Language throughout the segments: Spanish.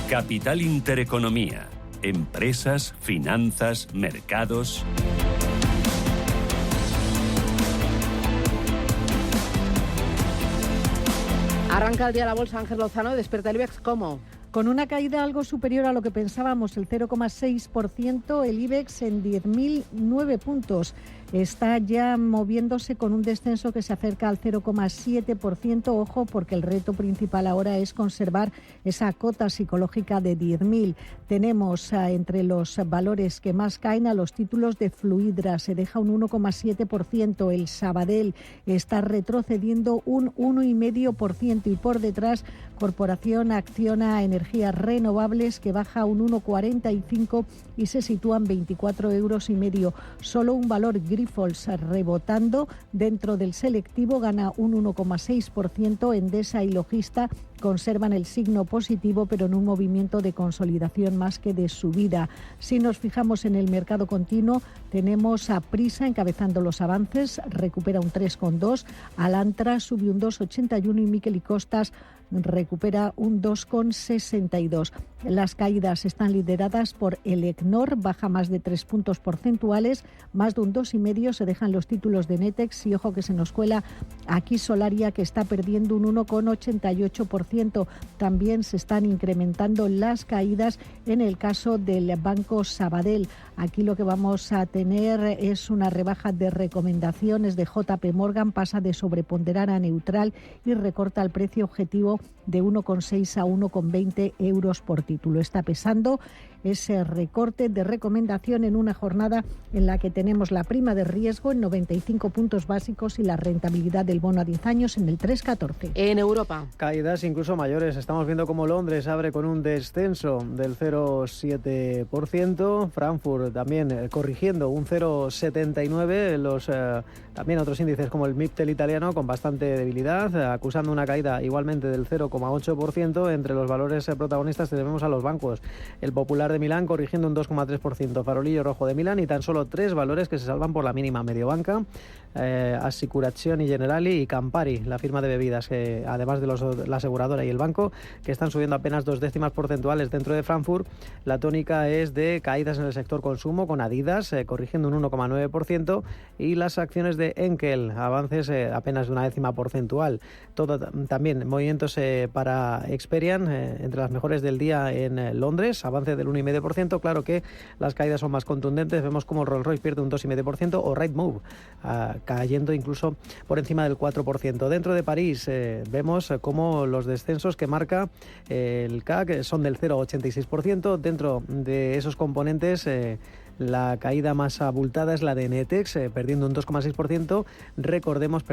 Capital Intereconomía. Empresas, finanzas, mercados. Arranca el día la bolsa, Ángel Lozano, y despierta el IBEX, ¿cómo? Con una caída algo superior a lo que pensábamos, el 0,6%, el IBEX en 10.009 puntos. Está ya moviéndose con un descenso que se acerca al 0,7%. Ojo, porque el reto principal ahora es conservar esa cota psicológica de 10.000. Tenemos entre los valores que más caen a los títulos de Fluidra. Se deja un 1,7%. El Sabadell está retrocediendo un 1,5%. Y por detrás, Corporación Acciona Energías Renovables, que baja un 1,45% y se sitúan 24,5 €. Solo un valor, Grifols, rebotando dentro del selectivo, gana un 1,6%. Endesa y Logista conservan el signo positivo, pero en un movimiento de consolidación más que de subida. Si nos fijamos en el mercado continuo, tenemos a Prisa encabezando los avances, recupera un 3,2%, Alantra sube un 2,81% y Miquel y Costas recupera un 2,62%. Las caídas están lideradas por Elecnor, baja más de 3 puntos porcentuales, más de un 2,5% se dejan los títulos de Netex y ojo que se nos cuela aquí Solaria, que está perdiendo un 1,88%. También se están incrementando las caídas en el caso del Banco Sabadell. Aquí lo que vamos a tener es una rebaja de recomendaciones de JP Morgan, pasa de sobreponderar a neutral y recorta el precio objetivo de 1,6 a 1,20 € por título. Está pesando ese recorte de recomendación en una jornada en la que tenemos la prima de riesgo en 95 puntos básicos y la rentabilidad del bono a 10 años en el 3,14. En Europa, caídas incluso mayores. Estamos viendo cómo Londres abre con un descenso del 0,7%. Frankfurt también corrigiendo un 0,79%. También otros índices como el MIPTEL italiano con bastante debilidad, acusando una caída igualmente del 0,8%. Entre los valores protagonistas tenemos a los bancos. El Popular de Milán corrigiendo un 2,3%, Farolillo Rojo de Milán, y tan solo 3 valores que se salvan por la mínima: Mediobanca, Assicurazioni Generali y Campari, la firma de bebidas, que además de la aseguradora y el banco, que están subiendo apenas 2 décimas porcentuales. Dentro de Frankfurt, la tónica es de caídas en el sector consumo, con Adidas corrigiendo un 1,9% y las acciones de Enkel, avances apenas de 1 décima porcentual. Todo también movimientos para Experian, entre las mejores del día en Londres, avance del 1,5%. Claro que las caídas son más contundentes. Vemos como Rolls-Royce pierde un 2,5% o Rightmove cayendo incluso por encima del 4%. Dentro de París vemos como los descensos que marca el CAC son del 0,86%. Dentro de esos componentes, la caída más abultada es la de Netex, perdiendo un 2,6%. Recordemos,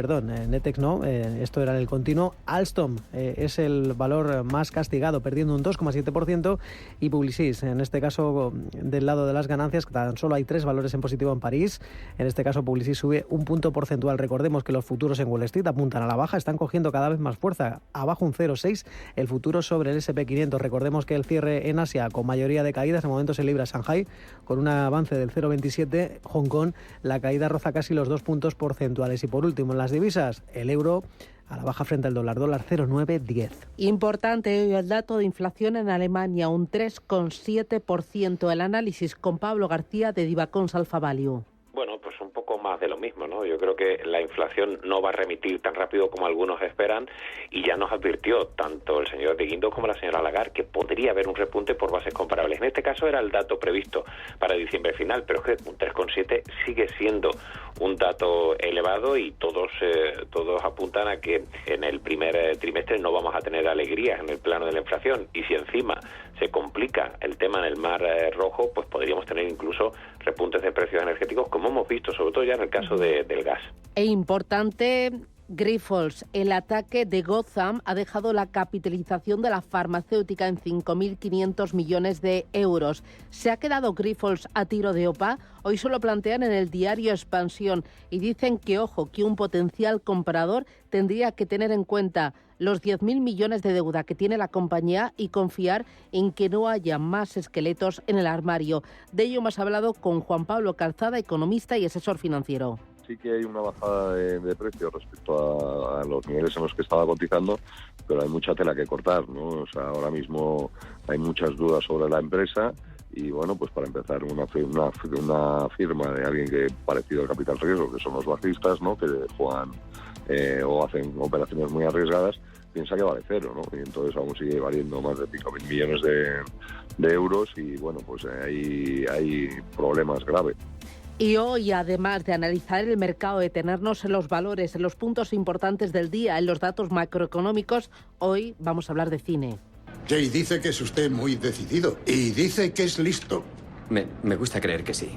Netex no, esto era el continuo. Alstom es el valor más castigado, perdiendo un 2,7%. Y Publicis, en este caso, del lado de las ganancias, tan solo hay 3 valores en positivo en París. En este caso, Publicis sube un punto porcentual. Recordemos que los futuros en Wall Street apuntan a la baja, están cogiendo cada vez más fuerza. Abajo un 0,6% el futuro sobre el SP500. Recordemos que el cierre en Asia, con mayoría de caídas, de momento se libra Shanghai con una avance del 0,27, Hong Kong, la caída roza casi los 2 puntos porcentuales. Y por último, en las divisas, el euro a la baja frente al dólar 0,910. Importante hoy el dato de inflación en Alemania, un 3,7%. El análisis con Pablo García de Divacons Alpha Value. Bueno, pues un poco más de lo mismo, ¿no? Yo creo que la inflación no va a remitir tan rápido como algunos esperan, y ya nos advirtió tanto el señor de Guindos como la señora Lagarde que podría haber un repunte por bases comparables. En este caso era el dato previsto para diciembre final, pero es que un 3,7 sigue siendo un dato elevado y todos apuntan a que en el primer trimestre no vamos a tener alegrías en el plano de la inflación, y si encima se complica el tema en el Mar Rojo, pues podríamos tener incluso repuntes de precios energéticos, como hemos visto, sobre todo ya en el caso del gas. E importante, Grifols, el ataque de Gotham ha dejado la capitalización de la farmacéutica en 5.500 millones de euros. ¿Se ha quedado Grifols a tiro de OPA? Hoy se lo plantean en el diario Expansión y dicen que, ojo, que un potencial comprador tendría que tener en cuenta los 10.000 millones de deuda que tiene la compañía y confiar en que no haya más esqueletos en el armario. De ello hemos hablado con Juan Pablo Calzada, economista y asesor financiero. sí que hay una bajada de precios respecto a los niveles en los que estaba cotizando, pero hay mucha tela que cortar, ¿no? O sea, ahora mismo hay muchas dudas sobre la empresa y, bueno, pues para empezar, una firma de alguien que parecido al capital riesgo, que son los bajistas, ¿no? Que juegan o hacen operaciones muy arriesgadas, piensa que vale cero, ¿no? Y entonces aún sigue valiendo más de 5.000 millones de euros y, bueno, pues hay problemas graves. Y hoy, además de analizar el mercado, detenernos en los valores, en los puntos importantes del día, en los datos macroeconómicos, hoy vamos a hablar de cine. Jay dice que es usted muy decidido y dice que es listo. Me gusta creer que sí.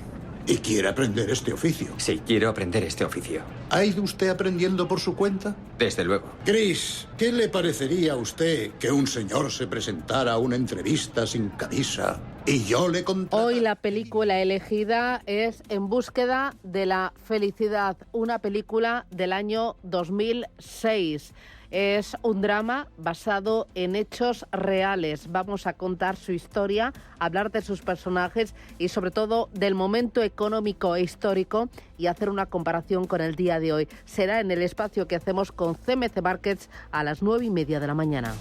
¿Y quiere aprender este oficio? Sí, quiero aprender este oficio. ¿Ha ido usted aprendiendo por su cuenta? Desde luego. Chris, ¿qué le parecería a usted que un señor se presentara a una entrevista sin camisa y yo le contara? Hoy la película elegida es En búsqueda de la felicidad, una película del año 2006. Es un drama basado en hechos reales. Vamos a contar su historia, hablar de sus personajes y sobre todo del momento económico e histórico y hacer una comparación con el día de hoy. Será en el espacio que hacemos con CMC Markets a las 9:30 de la mañana.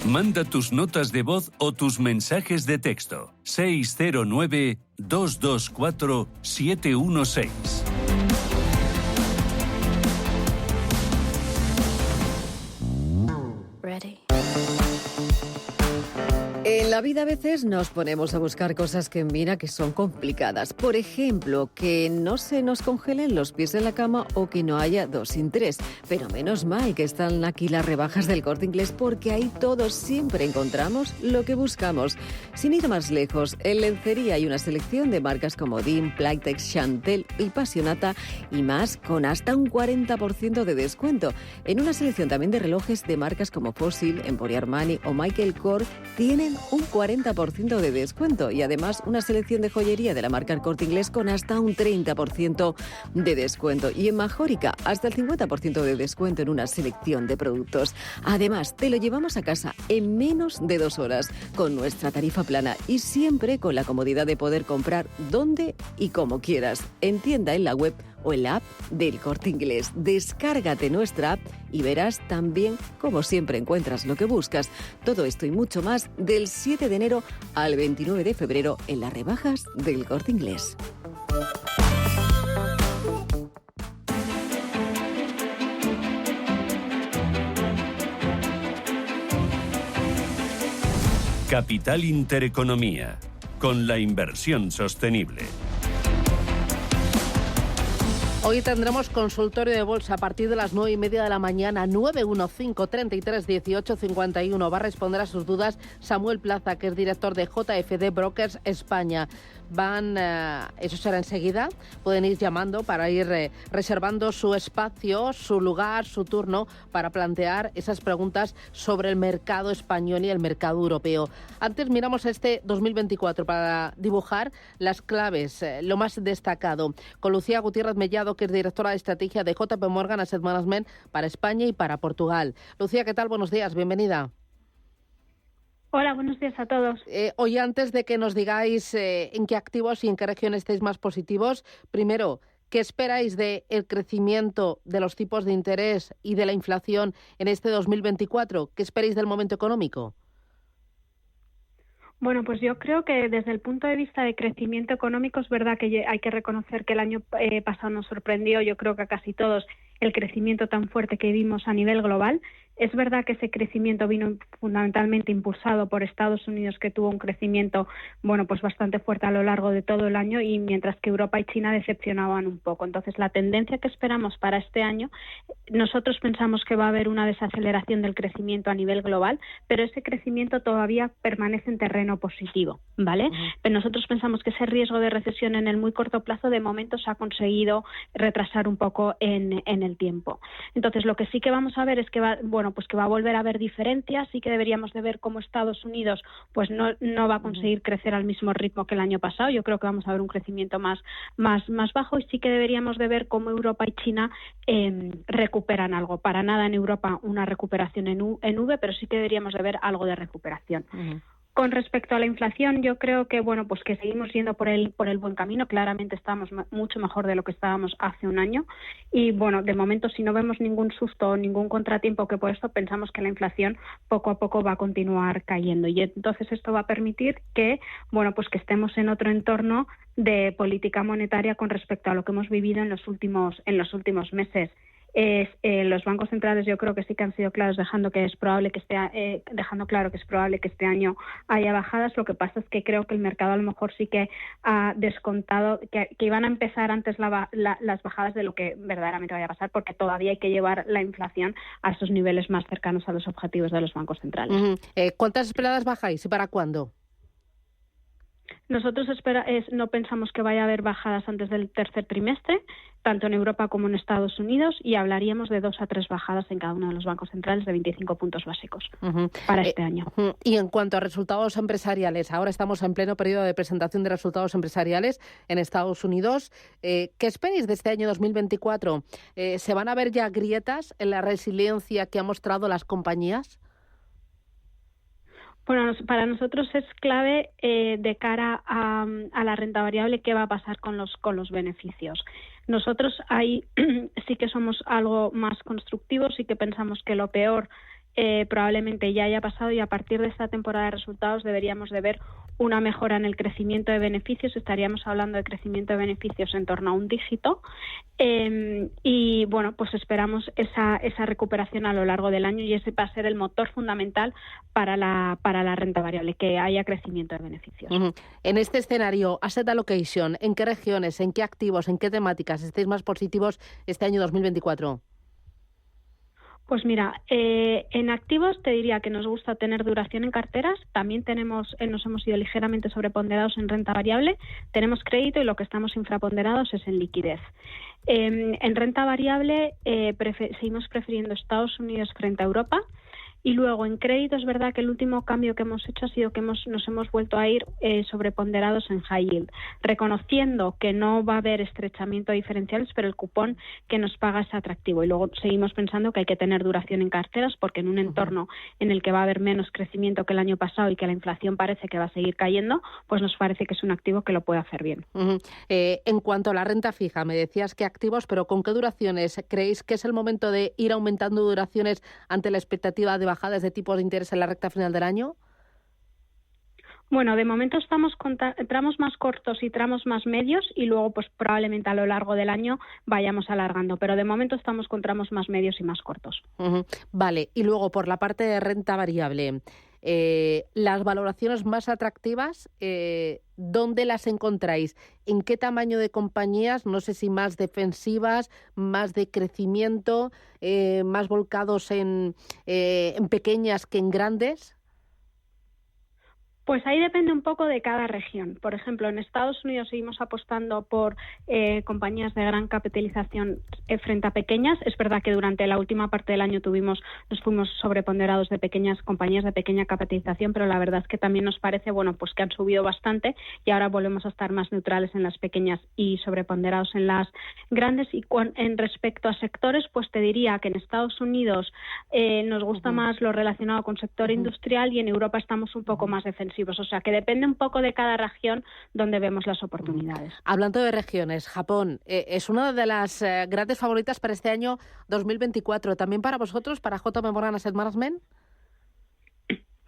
Manda tus notas de voz o tus mensajes de texto. 609-224-716. En la vida a veces nos ponemos a buscar cosas que mira que son complicadas. Por ejemplo, que no se nos congelen los pies en la cama o que no haya 2 sin 3. Pero menos mal que están aquí las rebajas del Corte Inglés porque ahí todos siempre encontramos lo que buscamos. Sin ir más lejos, en lencería hay una selección de marcas como Dean, Playtex, Chantel y Passionata y más con hasta un 40% de descuento. En una selección también de relojes de marcas como Fossil, Emporio Armani o Michael Kors tienen un 40% de descuento y además una selección de joyería de la marca El Corte Inglés con hasta un 30% de descuento. Y en Majórica, hasta el 50% de descuento en una selección de productos. Además, te lo llevamos a casa en menos de 2 horas con nuestra tarifa plana y siempre con la comodidad de poder comprar donde y como quieras, en tienda, en la web o en la app del Corte Inglés. Descárgate nuestra app y verás también cómo siempre encuentras lo que buscas. Todo esto y mucho más del 7 de enero al 29 de febrero en las rebajas del Corte Inglés. Capital Intereconomía, con la inversión sostenible. Hoy tendremos consultorio de bolsa a partir de las 9:30 de la mañana, 915-33-18-51. Va a responder a sus dudas Samuel Plaza, que es director de JFD Brokers España. Eso será enseguida, pueden ir llamando para ir reservando su espacio, su lugar, su turno para plantear esas preguntas sobre el mercado español y el mercado europeo. Antes miramos este 2024 para dibujar las claves, lo más destacado, con Lucía Gutiérrez Mellado, que es directora de estrategia de JP Morgan Asset Management para España y para Portugal. Lucía, ¿qué tal? Buenos días, bienvenida. Hola, buenos días a todos. Hoy, antes de que nos digáis en qué activos y en qué región estáis más positivos, primero, ¿qué esperáis del crecimiento de los tipos de interés y de la inflación en este 2024? ¿Qué esperáis del momento económico? Bueno, pues yo creo que desde el punto de vista de crecimiento económico es verdad que hay que reconocer que el año pasado nos sorprendió, yo creo que a casi todos, el crecimiento tan fuerte que vimos a nivel global. Es verdad que ese crecimiento vino fundamentalmente impulsado por Estados Unidos, que tuvo un crecimiento, bueno, pues bastante fuerte a lo largo de todo el año, y mientras que Europa y China decepcionaban un poco. Entonces, la tendencia que esperamos para este año, nosotros pensamos que va a haber una desaceleración del crecimiento a nivel global, pero ese crecimiento todavía permanece en terreno positivo, ¿vale? Pero nosotros pensamos que ese riesgo de recesión en el muy corto plazo de momento se ha conseguido retrasar un poco en el tiempo. Entonces, lo que sí que vamos a ver es que va a volver a haber diferencias. Sí que deberíamos de ver cómo Estados Unidos pues no va a conseguir crecer al mismo ritmo que el año pasado. Yo creo que vamos a ver un crecimiento más bajo, y sí que deberíamos de ver cómo Europa y China recuperan algo. Para nada en Europa una recuperación en V, pero sí que deberíamos de ver algo de recuperación. Con respecto a la inflación, yo creo que pues que seguimos yendo por el buen camino. Claramente estamos mucho mejor de lo que estábamos hace un año y de momento, si no vemos ningún susto o ningún contratiempo que por esto, pensamos que la inflación poco a poco va a continuar cayendo y entonces esto va a permitir que pues que estemos en otro entorno de política monetaria con respecto a lo que hemos vivido en los últimos meses. Los bancos centrales yo creo que sí que han sido claros dejando claro que es probable que este año haya bajadas. Lo que pasa es que creo que el mercado a lo mejor sí que ha descontado que iban a empezar antes las bajadas de lo que verdaderamente vaya a pasar, porque todavía hay que llevar la inflación a esos niveles más cercanos a los objetivos de los bancos centrales. ¿Cuántas esperadas bajáis y para cuándo? Nosotros no pensamos que vaya a haber bajadas antes del tercer trimestre, tanto en Europa como en Estados Unidos, y hablaríamos de 2 a 3 bajadas en cada uno de los bancos centrales de 25 puntos básicos para este año. Y en cuanto a resultados empresariales, ahora estamos en pleno periodo de presentación de resultados empresariales en Estados Unidos. ¿Qué esperáis de este año 2024? ¿Se van a ver ya grietas en la resiliencia que han mostrado las compañías? Bueno, para nosotros es clave de cara a la renta variable qué va a pasar con los beneficios. Nosotros ahí sí que somos algo más constructivos y que pensamos que lo peor probablemente ya haya pasado y a partir de esta temporada de resultados deberíamos de ver una mejora en el crecimiento de beneficios. Estaríamos hablando de crecimiento de beneficios en torno a 1 dígito y pues esperamos esa recuperación a lo largo del año y ese va a ser el motor fundamental para la renta variable, que haya crecimiento de beneficios. En este escenario, Asset Allocation, ¿en qué regiones, en qué activos, en qué temáticas estáis más positivos este año 2024? Pues mira, en activos te diría que nos gusta tener duración en carteras, también nos hemos ido ligeramente sobreponderados en renta variable, tenemos crédito y lo que estamos infraponderados es en liquidez. En renta variable seguimos prefiriendo Estados Unidos frente a Europa. Y luego en crédito es verdad que el último cambio que hemos hecho ha sido que nos hemos vuelto a ir sobreponderados en high yield, reconociendo que no va a haber estrechamiento de diferenciales, pero el cupón que nos paga es atractivo. Y luego seguimos pensando que hay que tener duración en carteras porque en un entorno en el que va a haber menos crecimiento que el año pasado y que la inflación parece que va a seguir cayendo, pues nos parece que es un activo que lo puede hacer bien. En cuanto a la renta fija, me decías que activos, pero ¿con qué duraciones? ¿Creéis que es el momento de ir aumentando duraciones ante la expectativa de bajadas de tipos de interés en la recta final del año? Bueno, de momento estamos con tramos más cortos y tramos más medios y luego pues probablemente a lo largo del año vayamos alargando, pero de momento estamos con tramos más medios y más cortos. Vale, y luego por la parte de renta variable, las valoraciones más atractivas, ¿dónde las encontráis? ¿En qué tamaño de compañías? No sé si más defensivas, más de crecimiento, más volcados en pequeñas que en grandes. Pues ahí depende un poco de cada región. Por ejemplo, en Estados Unidos seguimos apostando por compañías de gran capitalización frente a pequeñas. Es verdad que durante la última parte del año nos fuimos sobreponderados de pequeñas compañías de pequeña capitalización, pero la verdad es que también nos parece pues que han subido bastante y ahora volvemos a estar más neutrales en las pequeñas y sobreponderados en las grandes. Y en respecto a sectores, pues te diría que en Estados Unidos nos gusta más lo relacionado con sector industrial y en Europa estamos un poco más defensivos. O sea, que depende un poco de cada región donde vemos las oportunidades. Hablando de regiones, Japón es una de las grandes favoritas para este año 2024. ¿También para vosotros, para JP Morgan Asset Management?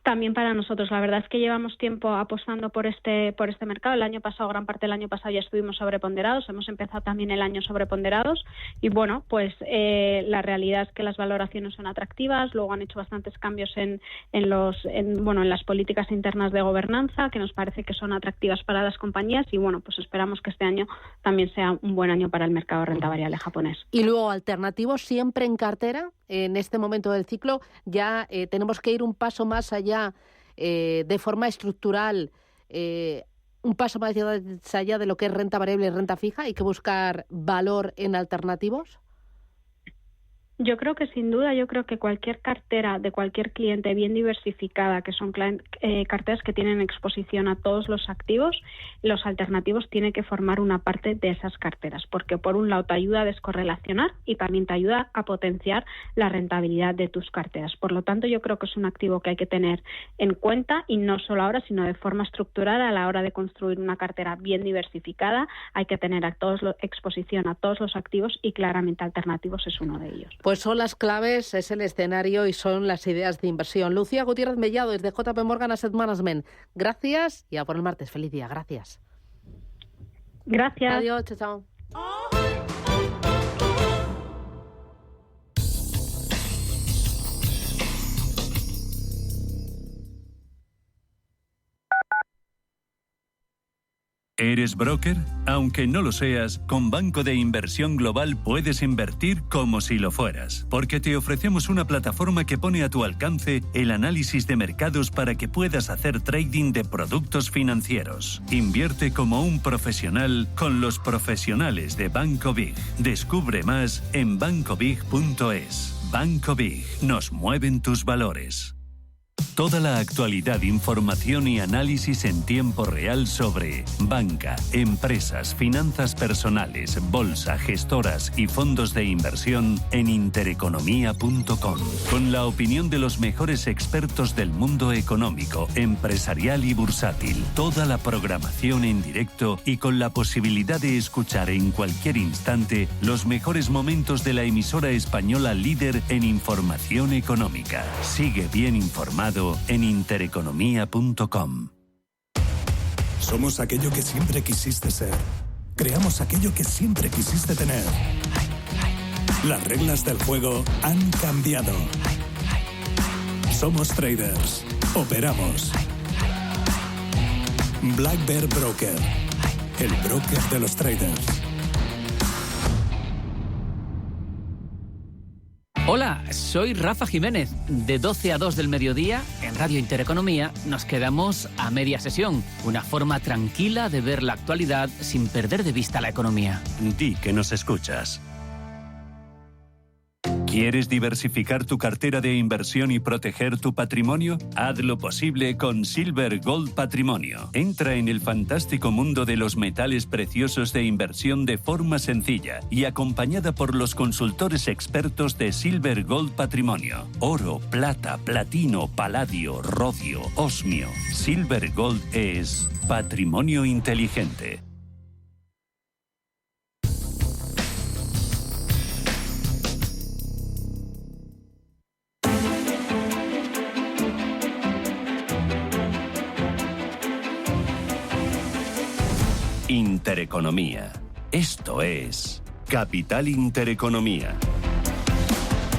También para nosotros. La verdad es que llevamos tiempo apostando por este mercado. El año pasado, gran parte del año pasado ya estuvimos sobreponderados. Hemos empezado también el año sobreponderados y bueno, pues la realidad es que las valoraciones son atractivas. Luego han hecho bastantes cambios en las políticas internas de gobernanza que nos parece que son atractivas para las compañías y bueno, pues esperamos que este año también sea un buen año para el mercado de renta variable japonés. Y luego alternativos siempre en cartera. En este momento del ciclo ya tenemos que ir un paso más allá de forma estructural, un paso más allá de lo que es renta variable y renta fija. Hay que buscar valor en alternativos. Yo creo que sin duda, cualquier cartera de cualquier cliente bien diversificada, que son carteras que tienen exposición a todos los activos, los alternativos tienen que formar una parte de esas carteras, porque por un lado te ayuda a descorrelacionar y también te ayuda a potenciar la rentabilidad de tus carteras. Por lo tanto, yo creo que es un activo que hay que tener en cuenta, y no solo ahora, sino de forma estructurada a la hora de construir una cartera bien diversificada. Hay que tener exposición a todos los activos, y claramente alternativos es uno de ellos. Pues son las claves, es el escenario y son las ideas de inversión. Lucía Gutiérrez Mellado, desde JP Morgan Asset Management. Gracias y a por el martes. Feliz día. Gracias. Gracias. Adiós. Chao, chao. ¿Eres broker? Aunque no lo seas, con Banco de Inversión Global puedes invertir como si lo fueras, porque te ofrecemos una plataforma que pone a tu alcance el análisis de mercados para que puedas hacer trading de productos financieros. Invierte como un profesional con los profesionales de Banco Big. Descubre más en bancobig.es. Banco Big. Nos mueven tus valores. Toda la actualidad, información y análisis en tiempo real sobre banca, empresas, finanzas personales, bolsa, gestoras y fondos de inversión en intereconomía.com. Con la opinión de los mejores expertos del mundo económico, empresarial y bursátil. Toda la programación en directo y con la posibilidad de escuchar en cualquier instante los mejores momentos de la emisora española líder en información económica. Sigue bien informado en intereconomía.com. Somos aquello que siempre quisiste ser. Creamos aquello que siempre quisiste tener. Las reglas del juego han cambiado. Somos traders. Operamos. Black Bear Broker. El broker de los traders. Hola, soy Rafa Jiménez. De 12 a 2 del mediodía, en Radio Intereconomía, nos quedamos a media sesión. Una forma tranquila de ver la actualidad sin perder de vista la economía. Di que nos escuchas. ¿Quieres diversificar tu cartera de inversión y proteger tu patrimonio? Haz lo posible con Silver Gold Patrimonio. Entra en el fantástico mundo de los metales preciosos de inversión de forma sencilla y acompañada por los consultores expertos de Silver Gold Patrimonio. Oro, plata, platino, paladio, rodio, osmio. Silver Gold es patrimonio inteligente. Intereconomía. Esto es Capital Intereconomía.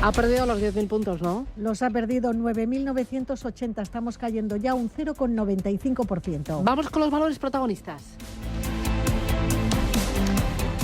Ha perdido los 10.000 puntos, ¿no? Los ha perdido 9.980. Estamos cayendo ya un 0,95%. Vamos con los valores protagonistas.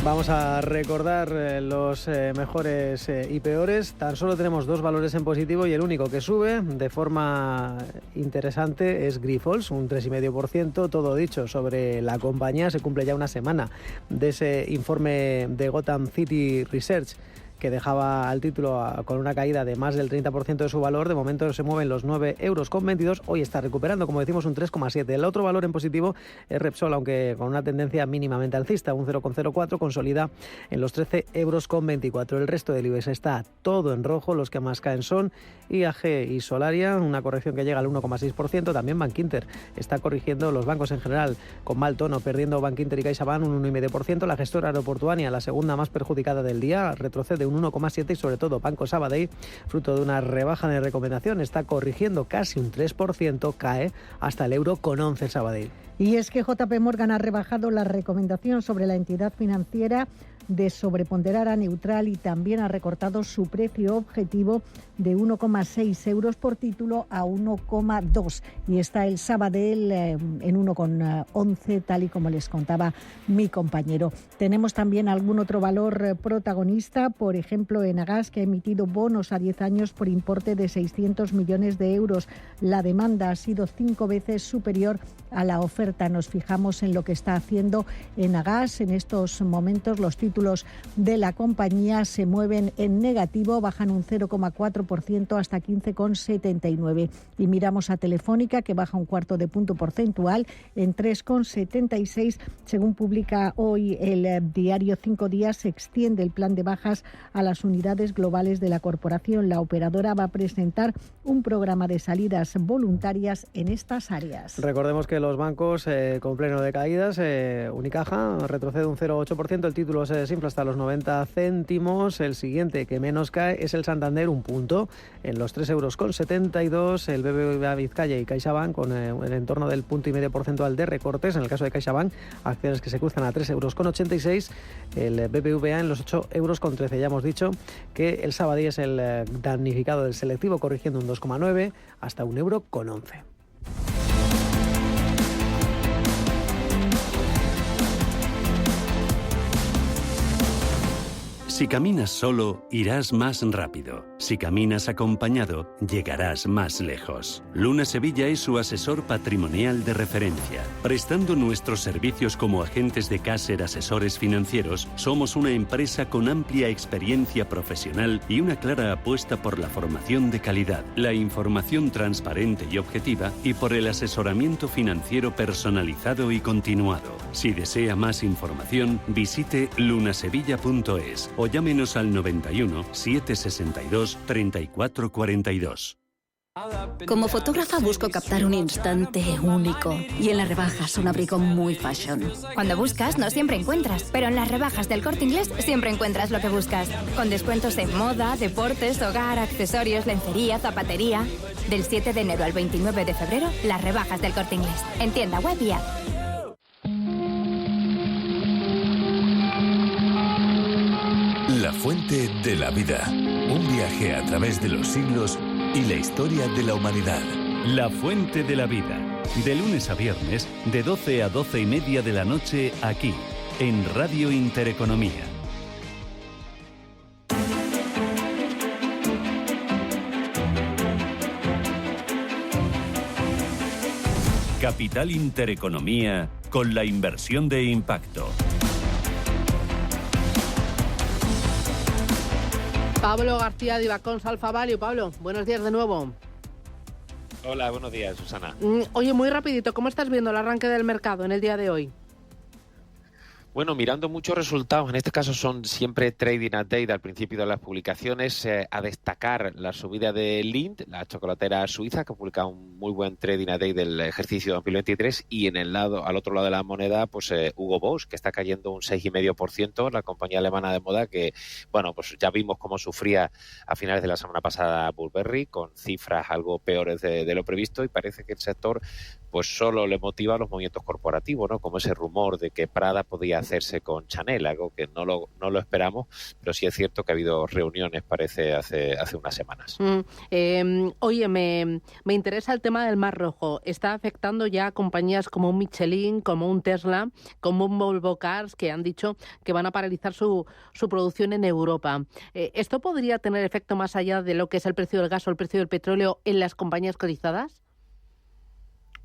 Vamos a recordar los mejores y peores. Tan solo tenemos dos valores en positivo y el único que sube de forma interesante es Grifols, un 3,5%. Todo dicho sobre la compañía. Se cumple ya una semana de ese informe de Gotham City Research que dejaba al título con una caída de más del 30% de su valor. De momento se mueven los 9,22 €. Hoy está recuperando, como decimos, un 3,7%. El otro valor en positivo es Repsol, aunque con una tendencia mínimamente alcista, un 0,04%, consolida en los 13,24 €. El resto del IBEX está todo en rojo. Los que más caen son IAG y Solaria, una corrección que llega al 1,6%. También Bankinter está corrigiendo, los bancos en general con mal tono, perdiendo Bankinter y CaixaBank un 1,5%. La gestora aeroportuaria, la segunda más perjudicada del día, retrocede un 1,7%, y sobre todo Banco Sabadell, fruto de una rebaja de recomendación, está corrigiendo casi un 3%, cae hasta el €1,11 Sabadell. Y es que JP Morgan ha rebajado la recomendación sobre la entidad financiera de sobreponderar a neutral y también ha recortado su precio objetivo de 1,6 € por título a 1,2. Y está el Sabadell en 1,11, tal y como les contaba mi compañero. Tenemos también algún otro valor protagonista, por ejemplo, Enagas, que ha emitido bonos a 10 años por importe de 600 millones de euros. La demanda ha sido 5 veces superior a la oferta oferta. Nos fijamos en lo que está haciendo Enagas. En estos momentos los títulos de la compañía se mueven en negativo, bajan un 0,4% hasta 15,79. Y miramos a Telefónica, que baja un cuarto de punto porcentual en 3,76. Según publica hoy el diario Cinco Días, se extiende el plan de bajas a las unidades globales de la corporación. La operadora va a presentar un programa de salidas voluntarias en estas áreas. Recordemos que los bancos con pleno de caídas, Unicaja retrocede un 0,8%, el título se desinfla hasta los 90 céntimos, el siguiente que menos cae es el Santander, un punto, en los 3,72 €, el BBVA Vizcaya y CaixaBank con el entorno del 1,5 porcentual de recortes. En el caso de CaixaBank, acciones que se cruzan a 3,86 €, el BBVA en los 8,13 €. Ya hemos dicho que el Sabadell es el damnificado del selectivo, corrigiendo un 2,9 hasta 1,11 €. Si caminas solo, irás más rápido. Si caminas acompañado, llegarás más lejos. Luna Sevilla es su asesor patrimonial de referencia. Prestando nuestros servicios como agentes de Caser Asesores Financieros, somos una empresa con amplia experiencia profesional y una clara apuesta por la formación de calidad, la información transparente y objetiva y por el asesoramiento financiero personalizado y continuado. Si desea más información, visite lunasevilla.es o llámenos al 91 762 34 42. Como fotógrafa busco captar un instante único y en las rebajas un abrigo muy fashion. Cuando buscas no siempre encuentras, pero en las rebajas del Corte Inglés siempre encuentras lo que buscas. Con descuentos en moda, deportes, hogar, accesorios, lencería, zapatería. Del 7 de enero al 29 de febrero, las rebajas del Corte Inglés. En tienda web y app. La fuente de la vida. Un viaje a través de los siglos y la historia de la humanidad. La fuente de la vida. De lunes a viernes, de 12 a 12 y media de la noche, aquí, en Radio Intereconomía. Capital Intereconomía, con la inversión de impacto. Pablo García de Ibacons Alfa Value. Pablo, buenos días de nuevo. Hola, buenos días, Susana. Oye, muy rapidito, ¿cómo estás viendo el arranque del mercado en el día de hoy? Bueno, mirando muchos resultados, en este caso son siempre trading update al principio de las publicaciones, a destacar la subida de Lindt, la chocolatera suiza, que ha publicado un muy buen trading update del ejercicio 2023, y al otro lado de la moneda, pues Hugo Boss, que está cayendo un 6,5%, la compañía alemana de moda, que, bueno, pues ya vimos cómo sufría a finales de la semana pasada Burberry, con cifras algo peores de lo previsto, y parece que el sector pues solo le motiva los movimientos corporativos, ¿no? Como ese rumor de que Prada podía hacerse con Chanel, algo que no lo esperamos, pero sí es cierto que ha habido reuniones, parece, hace unas semanas. Oye, me interesa el tema del Mar Rojo. Está afectando ya a compañías como un Michelin, como un Tesla, como un Volvo Cars, que han dicho que van a paralizar su producción en Europa. ¿Esto podría tener efecto más allá de lo que es el precio del gas o el precio del petróleo en las compañías cotizadas?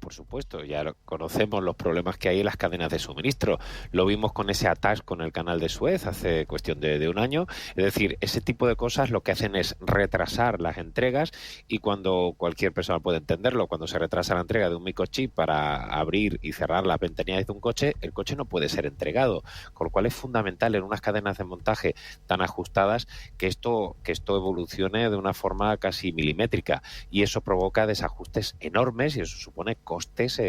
Por supuesto, ya conocemos los problemas que hay en las cadenas de suministro. Lo vimos con ese atasco en el canal de Suez hace cuestión de un año. Es decir, ese tipo de cosas lo que hacen es retrasar las entregas, y cuando cualquier persona puede entenderlo, cuando se retrasa la entrega de un microchip para abrir y cerrar las ventanillas de un coche, el coche no puede ser entregado. Con lo cual es fundamental en unas cadenas de montaje tan ajustadas que esto evolucione de una forma casi milimétrica, y eso provoca desajustes enormes, y eso supone costes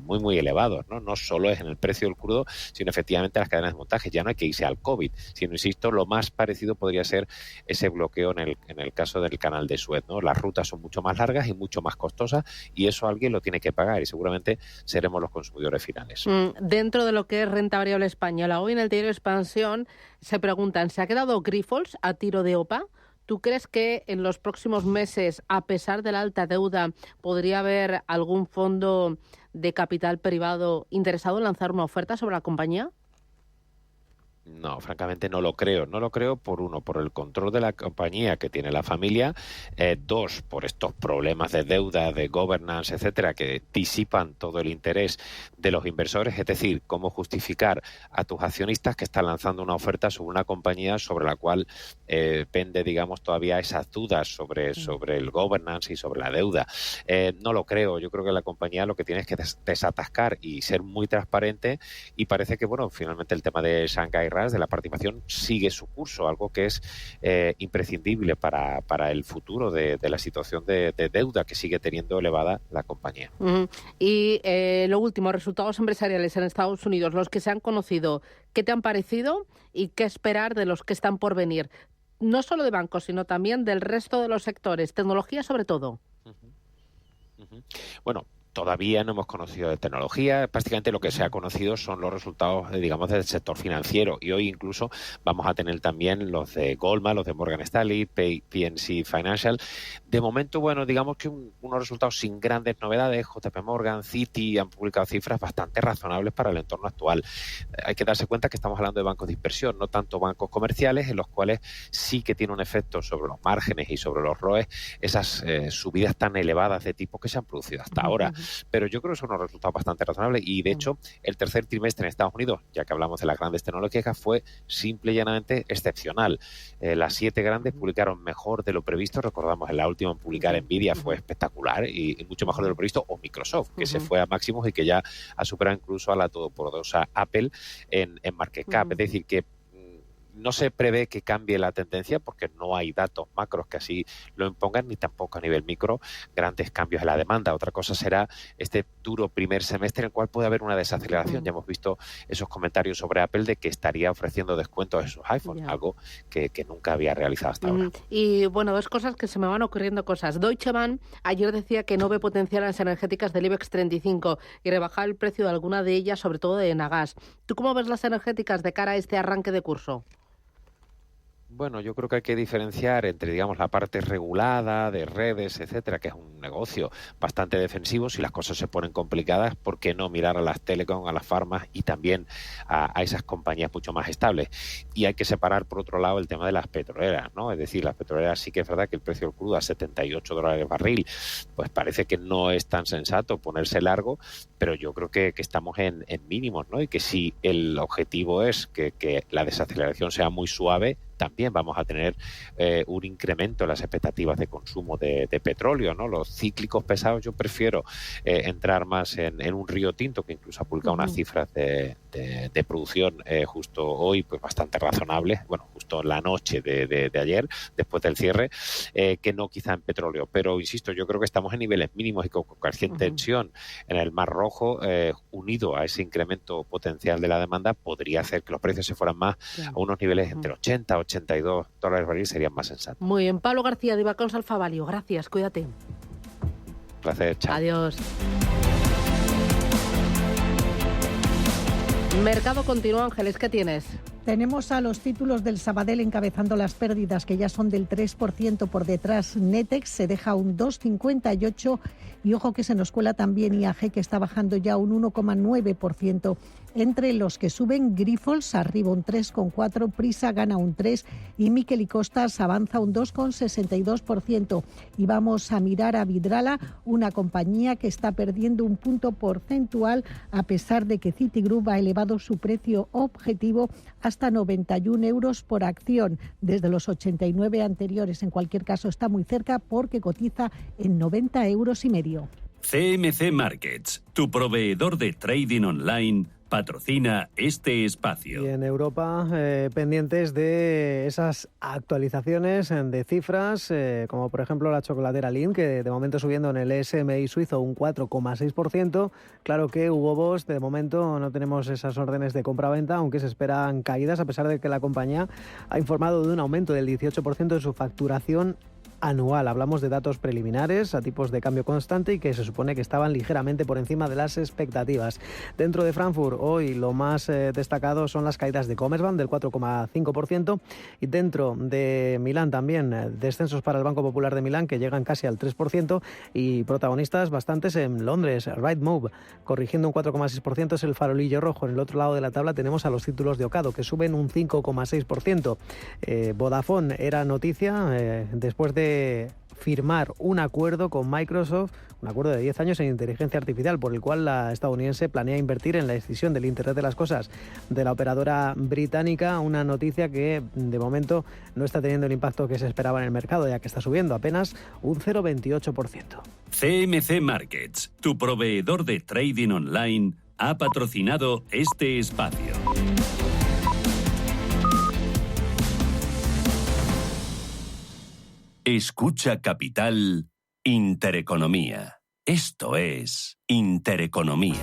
muy muy elevados, ¿no? No solo es en el precio del crudo, sino efectivamente en las cadenas de montaje. Ya no hay que irse al COVID, sino, insisto, lo más parecido podría ser ese bloqueo en el caso del canal de Suez, ¿no? Las rutas son mucho más largas y mucho más costosas, y eso alguien lo tiene que pagar, y seguramente seremos los consumidores finales. Dentro de lo que es renta variable española, hoy en el diario Expansión se preguntan, ¿se ha quedado Grifols a tiro de OPA? ¿Tú crees que en los próximos meses, a pesar de la alta deuda, podría haber algún fondo de capital privado interesado en lanzar una oferta sobre la compañía? No, francamente no lo creo. No lo creo por el control de la compañía que tiene la familia, dos, por estos problemas de deuda, de governance, etcétera, que disipan todo el interés de los inversores. Es decir, cómo justificar a tus accionistas que están lanzando una oferta sobre una compañía sobre la cual pende, digamos, todavía esas dudas sobre el governance y sobre la deuda. No lo creo. Yo creo que la compañía lo que tiene es que desatascar y ser muy transparente, y parece que, bueno, finalmente el tema de Shanghai de la participación sigue su curso, algo que es imprescindible para el futuro de la situación de deuda que sigue teniendo elevada la compañía. Y lo último, resultados empresariales en Estados Unidos, los que se han conocido, ¿qué te han parecido y qué esperar de los que están por venir? No solo de bancos, sino también del resto de los sectores, tecnología sobre todo. Bueno, todavía no hemos conocido de tecnología. Prácticamente lo que se ha conocido son los resultados, digamos, del sector financiero. Y hoy incluso vamos a tener también los de Goldman, los de Morgan Stanley, PNC Financial. De momento, bueno, digamos que unos resultados sin grandes novedades. JP Morgan, Citi han publicado cifras bastante razonables para el entorno actual. Hay que darse cuenta que estamos hablando de bancos de inversión, no tanto bancos comerciales, en los cuales sí que tiene un efecto sobre los márgenes y sobre los ROEs esas subidas tan elevadas de tipos que se han producido hasta ahora. Pero yo creo que son unos resultados bastante razonables, y de hecho el tercer trimestre en Estados Unidos, ya que hablamos de las grandes tecnológicas, fue simple y llanamente excepcional. Las 7 grandes publicaron mejor de lo previsto. Recordamos, en la última en publicar Nvidia fue espectacular y mucho mejor de lo previsto, o Microsoft, que se fue a máximos y que ya ha superado incluso a la todopoderosa Apple en market cap. Es decir, que no se prevé que cambie la tendencia porque no hay datos macros que así lo impongan, ni tampoco a nivel micro grandes cambios en la demanda. Otra cosa será este duro primer semestre en el cual puede haber una desaceleración. Ya hemos visto esos comentarios sobre Apple de que estaría ofreciendo descuentos en sus iPhones, algo que nunca había realizado hasta ahora. Y bueno, dos cosas que se me van ocurriendo cosas. Deutsche Bahn ayer decía que no ve potencial en las energéticas del IBEX 35 y rebajar el precio de alguna de ellas, sobre todo de Enagás. ¿Tú cómo ves las energéticas de cara a este arranque de curso? Bueno, yo creo que hay que diferenciar entre, digamos, la parte regulada de redes, etcétera, que es un negocio bastante defensivo. Si las cosas se ponen complicadas, ¿por qué no mirar a las telecom, a las farmas y también a esas compañías mucho más estables? Y hay que separar, por otro lado, el tema de las petroleras, ¿no? Es decir, las petroleras sí que es verdad que el precio del crudo a $78 el barril, pues parece que no es tan sensato ponerse largo, pero yo creo que estamos en mínimos, ¿no? Y que si el objetivo es que la desaceleración sea muy suave, también vamos a tener un incremento en las expectativas de consumo de petróleo, ¿no? Los cíclicos pesados, yo prefiero entrar más en un Río Tinto, que incluso ha publicado unas cifras de producción justo hoy, pues bastante razonables, bueno, justo en la noche de ayer, después del cierre, que no quizá en petróleo. Pero, insisto, yo creo que estamos en niveles mínimos y con cualquier tensión en el Mar Rojo, unido a ese incremento potencial de la demanda, podría hacer que los precios se fueran más a unos niveles entre 80 y $82 el barril, serían más sensatos. Muy bien. Pablo García, de Ibacons Alfa Value. Gracias, cuídate. Un placer, chao. Adiós. Mercado continuo, Ángeles, ¿qué tienes? Tenemos a los títulos del Sabadell encabezando las pérdidas, que ya son del 3% por detrás. Netex se deja un 2,58 y ojo que se nos cuela también IAG, que está bajando ya un 1,9%. Entre los que suben, Grifols arriba un 3,4%, Prisa gana un 3% y Miquel y Costas avanza un 2,62%. Y vamos a mirar a Vidrala, una compañía que está perdiendo un punto porcentual a pesar de que Citigroup ha elevado su precio objetivo hasta 91 euros por acción, desde los 89 anteriores. En cualquier caso, está muy cerca porque cotiza en 90,5 euros. CMC Markets, tu proveedor de trading online, patrocina este espacio. Y en Europa, pendientes de esas actualizaciones de cifras, como por ejemplo la chocolatera Lindt, que de momento subiendo en el SMI suizo un 4,6%. Claro que Hugo Boss, de momento no tenemos esas órdenes de compra-venta, aunque se esperan caídas, a pesar de que la compañía ha informado de un aumento del 18% en su facturación anual. Hablamos de datos preliminares a tipos de cambio constante y que se supone que estaban ligeramente por encima de las expectativas. Dentro de Frankfurt, hoy lo más destacado son las caídas de Commerzbank del 4,5% y dentro de Milán también descensos para el Banco Popular de Milán que llegan casi al 3% y protagonistas bastantes en Londres. Rightmove corrigiendo un 4,6% es el farolillo rojo. En el otro lado de la tabla tenemos a los títulos de Ocado que suben un 5,6%. Vodafone era noticia después de firmar un acuerdo con Microsoft, un acuerdo de 10 años en inteligencia artificial, por el cual la estadounidense planea invertir en la decisión del Internet de las Cosas de la operadora británica, una noticia que de momento no está teniendo el impacto que se esperaba en el mercado, ya que está subiendo apenas un 0,28%. CMC Markets, tu proveedor de trading online, ha patrocinado este espacio. Escucha Capital Intereconomía. Esto es Intereconomía.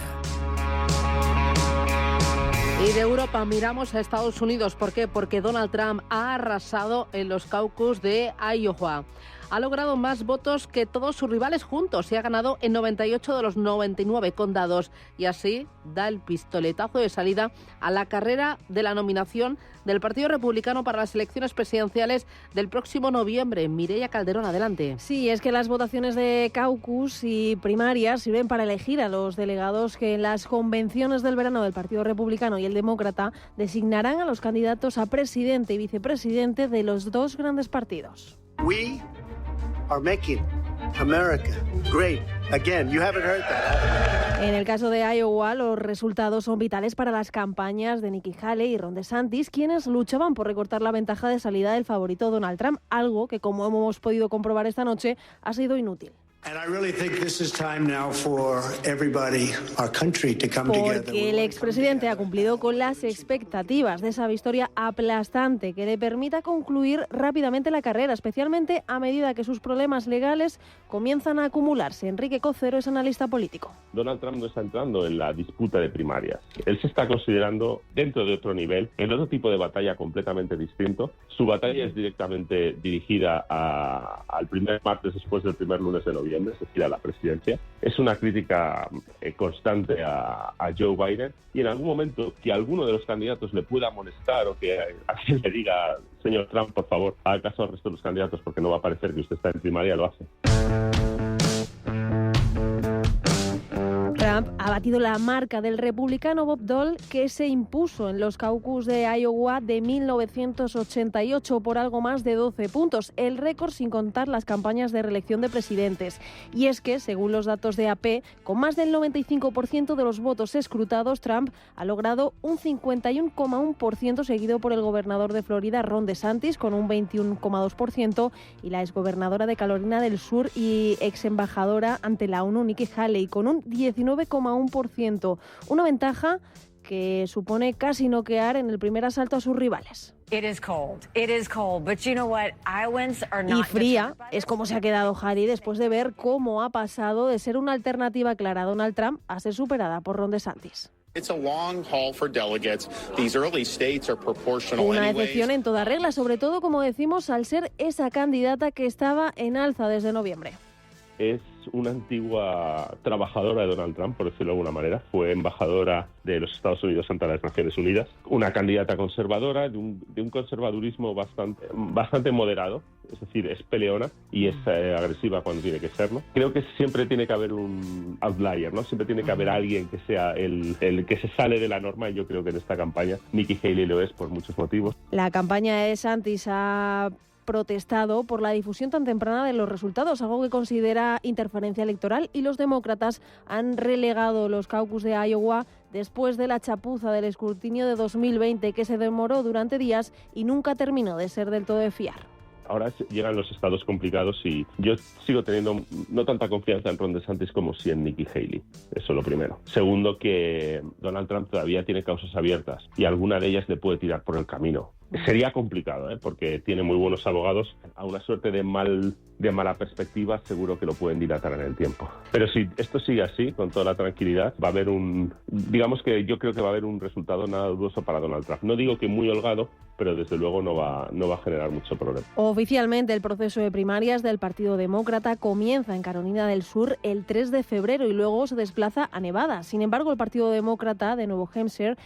Y de Europa miramos a Estados Unidos. ¿Por qué? Porque Donald Trump ha arrasado en los caucus de Iowa. Ha logrado más votos que todos sus rivales juntos y ha ganado en 98 de los 99 condados. Y así da el pistoletazo de salida a la carrera de la nominación del Partido Republicano para las elecciones presidenciales del próximo noviembre. Mireia Calderón, adelante. Sí, es que las votaciones de caucus y primarias sirven para elegir a los delegados que en las convenciones del verano del Partido Republicano y el Demócrata designarán a los candidatos a presidente y vicepresidente de los dos grandes partidos. We are making America great again. You haven't heard that. En el caso de Iowa, los resultados son vitales para las campañas de Nikki Haley y Ron DeSantis, quienes luchaban por recortar la ventaja de salida del favorito Donald Trump, algo que, como hemos podido comprobar esta noche, ha sido inútil. Porque el expresidente ha cumplido con las expectativas de esa victoria aplastante que le permita concluir rápidamente la carrera, especialmente a medida que sus problemas legales comienzan a acumularse. Enrique Cocero es analista político. Donald Trump no está entrando en la disputa de primarias. Él se está considerando dentro de otro nivel, en otro tipo de batalla completamente distinto. Su batalla es directamente dirigida al primer martes después del primer lunes de noviembre, es decir, a la presidencia. Es una crítica constante a Joe Biden y en algún momento que alguno de los candidatos le pueda molestar o que alguien le diga, señor Trump, por favor, haga caso al resto de los candidatos porque no va a parecer que usted está en primaria, lo hace. Trump ha batido la marca del republicano Bob Dole, que se impuso en los caucus de Iowa de 1988 por algo más de 12 puntos, el récord sin contar las campañas de reelección de presidentes. Y es que, según los datos de AP, con más del 95% de los votos escrutados, Trump ha logrado un 51,1%, seguido por el gobernador de Florida, Ron DeSantis, con un 21,2%, y la exgobernadora de Carolina del Sur y exembajadora ante la ONU, Nikki Haley, con un 19,1%, una ventaja que supone casi noquear en el primer asalto a sus rivales. Y fría es como se ha quedado Haley después de ver cómo ha pasado de ser una alternativa clara a Donald Trump a ser superada por Ron DeSantis. Una decepción en toda regla, sobre todo, como decimos, al ser esa candidata que estaba en alza desde noviembre. Es una antigua trabajadora de Donald Trump, por decirlo de alguna manera. Fue embajadora de los Estados Unidos ante las Naciones Unidas. Una candidata conservadora, de un conservadurismo bastante moderado. Es decir, es peleona y es agresiva cuando tiene que serlo. Creo que siempre tiene que haber un outlier, ¿no? Siempre tiene que haber alguien que sea el que se sale de la norma, y yo creo que en esta campaña Nikki Haley lo es por muchos motivos. La campaña de DeSantis ha protestado por la difusión tan temprana de los resultados, algo que considera interferencia electoral, y los demócratas han relegado los caucus de Iowa después de la chapuza del escrutinio de 2020, que se demoró durante días y nunca terminó de ser del todo de fiar. Ahora llegan los estados complicados y yo sigo teniendo no tanta confianza en Ron DeSantis como sí en Nikki Haley. Eso es lo primero. Segundo, que Donald Trump todavía tiene causas abiertas y alguna de ellas le puede tirar por el camino. Sería complicado, porque tiene muy buenos abogados. A una suerte de mala perspectiva, seguro que lo pueden dilatar en el tiempo. Pero si esto sigue así, con toda la tranquilidad, va a haber digamos que yo creo que va a haber un resultado nada dudoso para Donald Trump. No digo que muy holgado, pero desde luego no va a generar mucho problema. Oficialmente, el proceso de primarias del Partido Demócrata comienza en Carolina del Sur el 3 de febrero y luego se desplaza a Nevada. Sin embargo, el Partido Demócrata de Nuevo Hampshire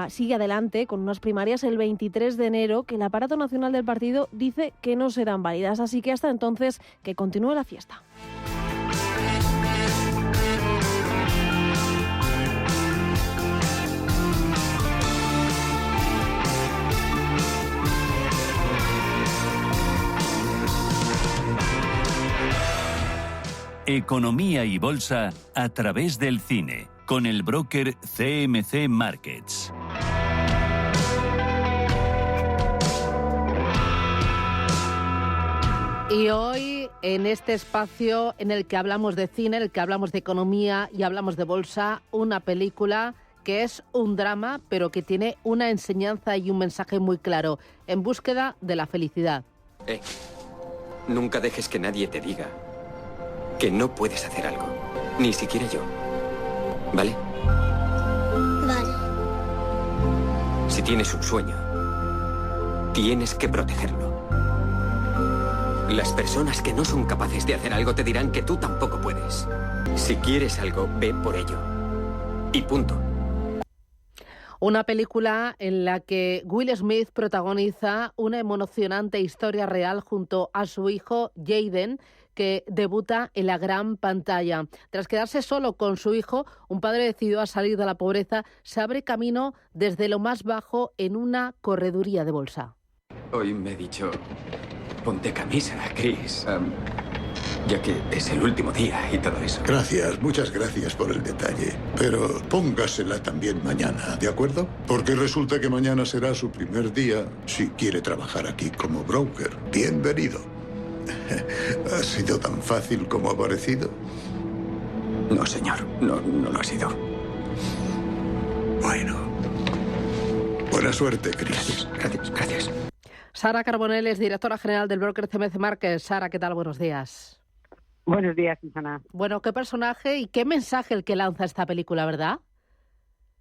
sigue adelante con unas primarias el 23 de enero que el aparato nacional del partido dice que no serán válidas. Así que hasta entonces, que continúe la fiesta. Economía y bolsa a través del cine, con el broker CMC Markets. Y hoy, en este espacio en el que hablamos de cine, en el que hablamos de economía y hablamos de bolsa, una película que es un drama, pero que tiene una enseñanza y un mensaje muy claro: En búsqueda de la felicidad. Nunca dejes que nadie te diga que no puedes hacer algo, ni siquiera yo. ¿Vale? Vale. Si tienes un sueño, tienes que protegerlo. Las personas que no son capaces de hacer algo te dirán que tú tampoco puedes. Si quieres algo, ve por ello. Y punto. Una película en la que Will Smith protagoniza una emocionante historia real junto a su hijo Jaden, que debuta en la gran pantalla. Tras quedarse solo con su hijo, un padre decidió a salir de la pobreza, se abre camino desde lo más bajo en una correduría de bolsa. Hoy me he dicho, ponte camisa, Chris, ya que es el último día y todo eso. Gracias, muchas gracias por el detalle. Pero póngasela también mañana, ¿de acuerdo? Porque resulta que mañana será su primer día si quiere trabajar aquí como broker. Bienvenido. ¿Ha sido tan fácil como ha parecido? No, señor, no lo ha sido. Bueno. Buena suerte, Chris. Gracias. Sara Carbonell es directora general del broker CMC Markets. Sara, ¿qué tal? Buenos días. Buenos días, Susana. Bueno, qué personaje y qué mensaje el que lanza esta película, ¿verdad?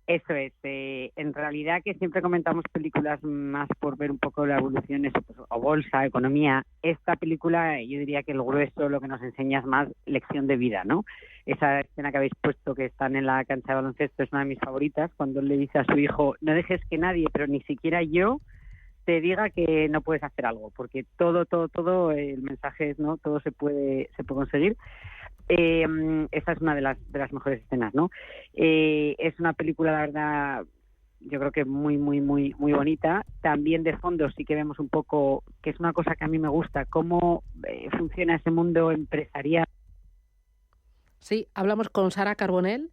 Eso es. En realidad que siempre comentamos películas más por ver un poco la evolución o bolsa, economía. Esta película, yo diría que el grueso lo que nos enseña es más lección de vida, ¿no? Esa escena que habéis puesto que están en la cancha de baloncesto es una de mis favoritas, cuando él le dice a su hijo, no dejes que nadie, pero ni siquiera yo, te diga que no puedes hacer algo, porque todo el mensaje es, ¿no? Todo se puede conseguir. Esa es una de las mejores escenas, ¿no? Es una película, la verdad, yo creo que muy bonita. También de fondo sí que vemos un poco, que es una cosa que a mí me gusta, cómo funciona ese mundo empresarial. Sí, hablamos con Sara Carbonell.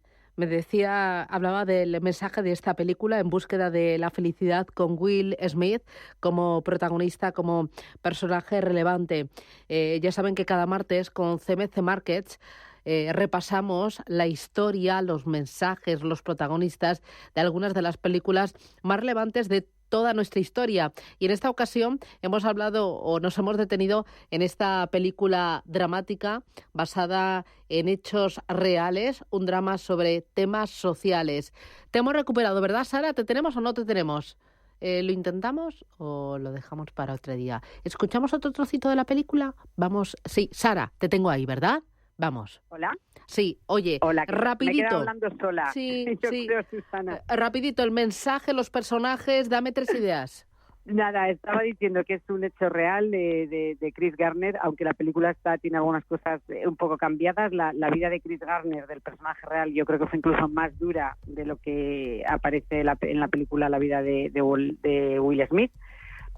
Hablaba del mensaje de esta película, En búsqueda de la felicidad, con Will Smith como protagonista, como personaje relevante. Ya saben que cada martes con CMC Markets repasamos la historia, los mensajes, los protagonistas de algunas de las películas más relevantes de toda nuestra historia. Y en esta ocasión hemos hablado o nos hemos detenido en esta película dramática basada en hechos reales, un drama sobre temas sociales. Te hemos recuperado, ¿verdad, Sara? ¿Te tenemos o no te tenemos? ¿Lo intentamos o lo dejamos para otro día? ¿Escuchamos otro trocito de la película? Vamos. Sí, Sara, te tengo ahí, ¿verdad? Vamos. ¿Hola? Sí, oye, hola, rapidito. Me he quedado hablando sola. Sí, Yo sí. creo, Susana. Rapidito, el mensaje, los personajes, dame 3 ideas. Nada, estaba diciendo que es un hecho real de Chris Gardner, aunque la película tiene algunas cosas un poco cambiadas. La vida de Chris Gardner, del personaje real, yo creo que fue incluso más dura de lo que aparece en la película La vida de Will Smith.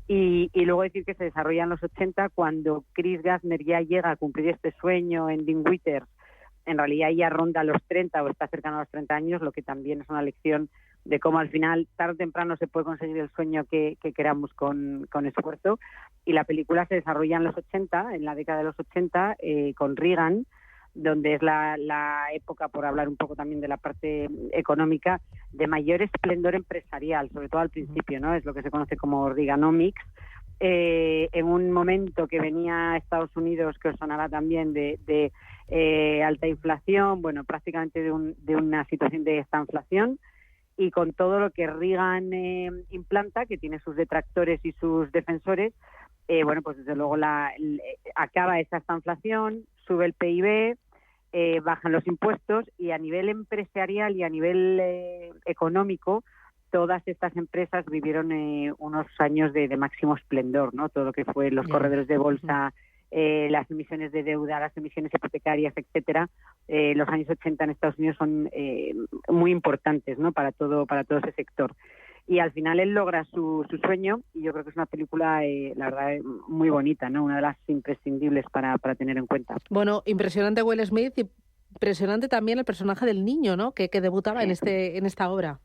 Y luego decir que se desarrolla en los 80, cuando Chris Gardner ya llega a cumplir este sueño en Dean Withers. En realidad ya ronda los 30 o está cercano a los 30 años, lo que también es una lección de cómo al final, tarde o temprano, se puede conseguir el sueño que queramos con esfuerzo. Y la película se desarrolla en los 80, en la década de los 80, con Reagan, donde es la época, por hablar un poco también de la parte económica, de mayor esplendor empresarial, sobre todo al principio, ¿no? Es lo que se conoce como Reaganomics. En un momento que venía Estados Unidos, que os sonará también, de alta inflación, bueno, prácticamente de una situación de estanflación, y con todo lo que Reagan implanta, que tiene sus detractores y sus defensores, bueno, pues desde luego acaba esa estanflación, sube el PIB, bajan los impuestos, y a nivel empresarial y a nivel económico, todas estas empresas vivieron unos años de máximo esplendor, ¿no? Todo lo que fue los corredores de bolsa, las emisiones de deuda, las emisiones hipotecarias, etcétera. Los años 80 en Estados Unidos son muy importantes, ¿no? Para todo ese sector. Y al final él logra su sueño, y yo creo que es una película, la verdad, muy bonita, ¿no? Una de las imprescindibles para tener en cuenta. Bueno, impresionante Will Smith, y impresionante también el personaje del niño, ¿no? Que debutaba en esta obra.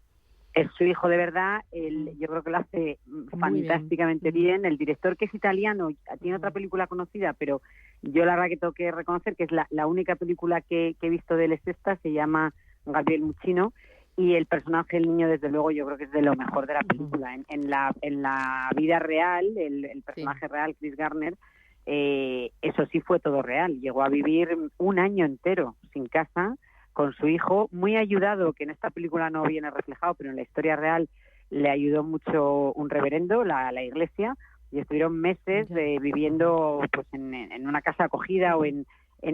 Es su hijo de verdad, yo creo que lo hace fantásticamente bien. El director, que es italiano, tiene otra película conocida, pero yo la verdad que tengo que reconocer que es la única película que he visto de él es esta, se llama Gabriel Muccino, y el personaje del niño, desde luego, yo creo que es de lo mejor de la película. En la vida real, el personaje real, Chris Garner, eso sí fue todo real. Llegó a vivir un año entero sin casa, con su hijo, muy ayudado, que en esta película no viene reflejado, pero en la historia real le ayudó mucho un reverendo, la iglesia, y estuvieron meses viviendo pues en una casa acogida o en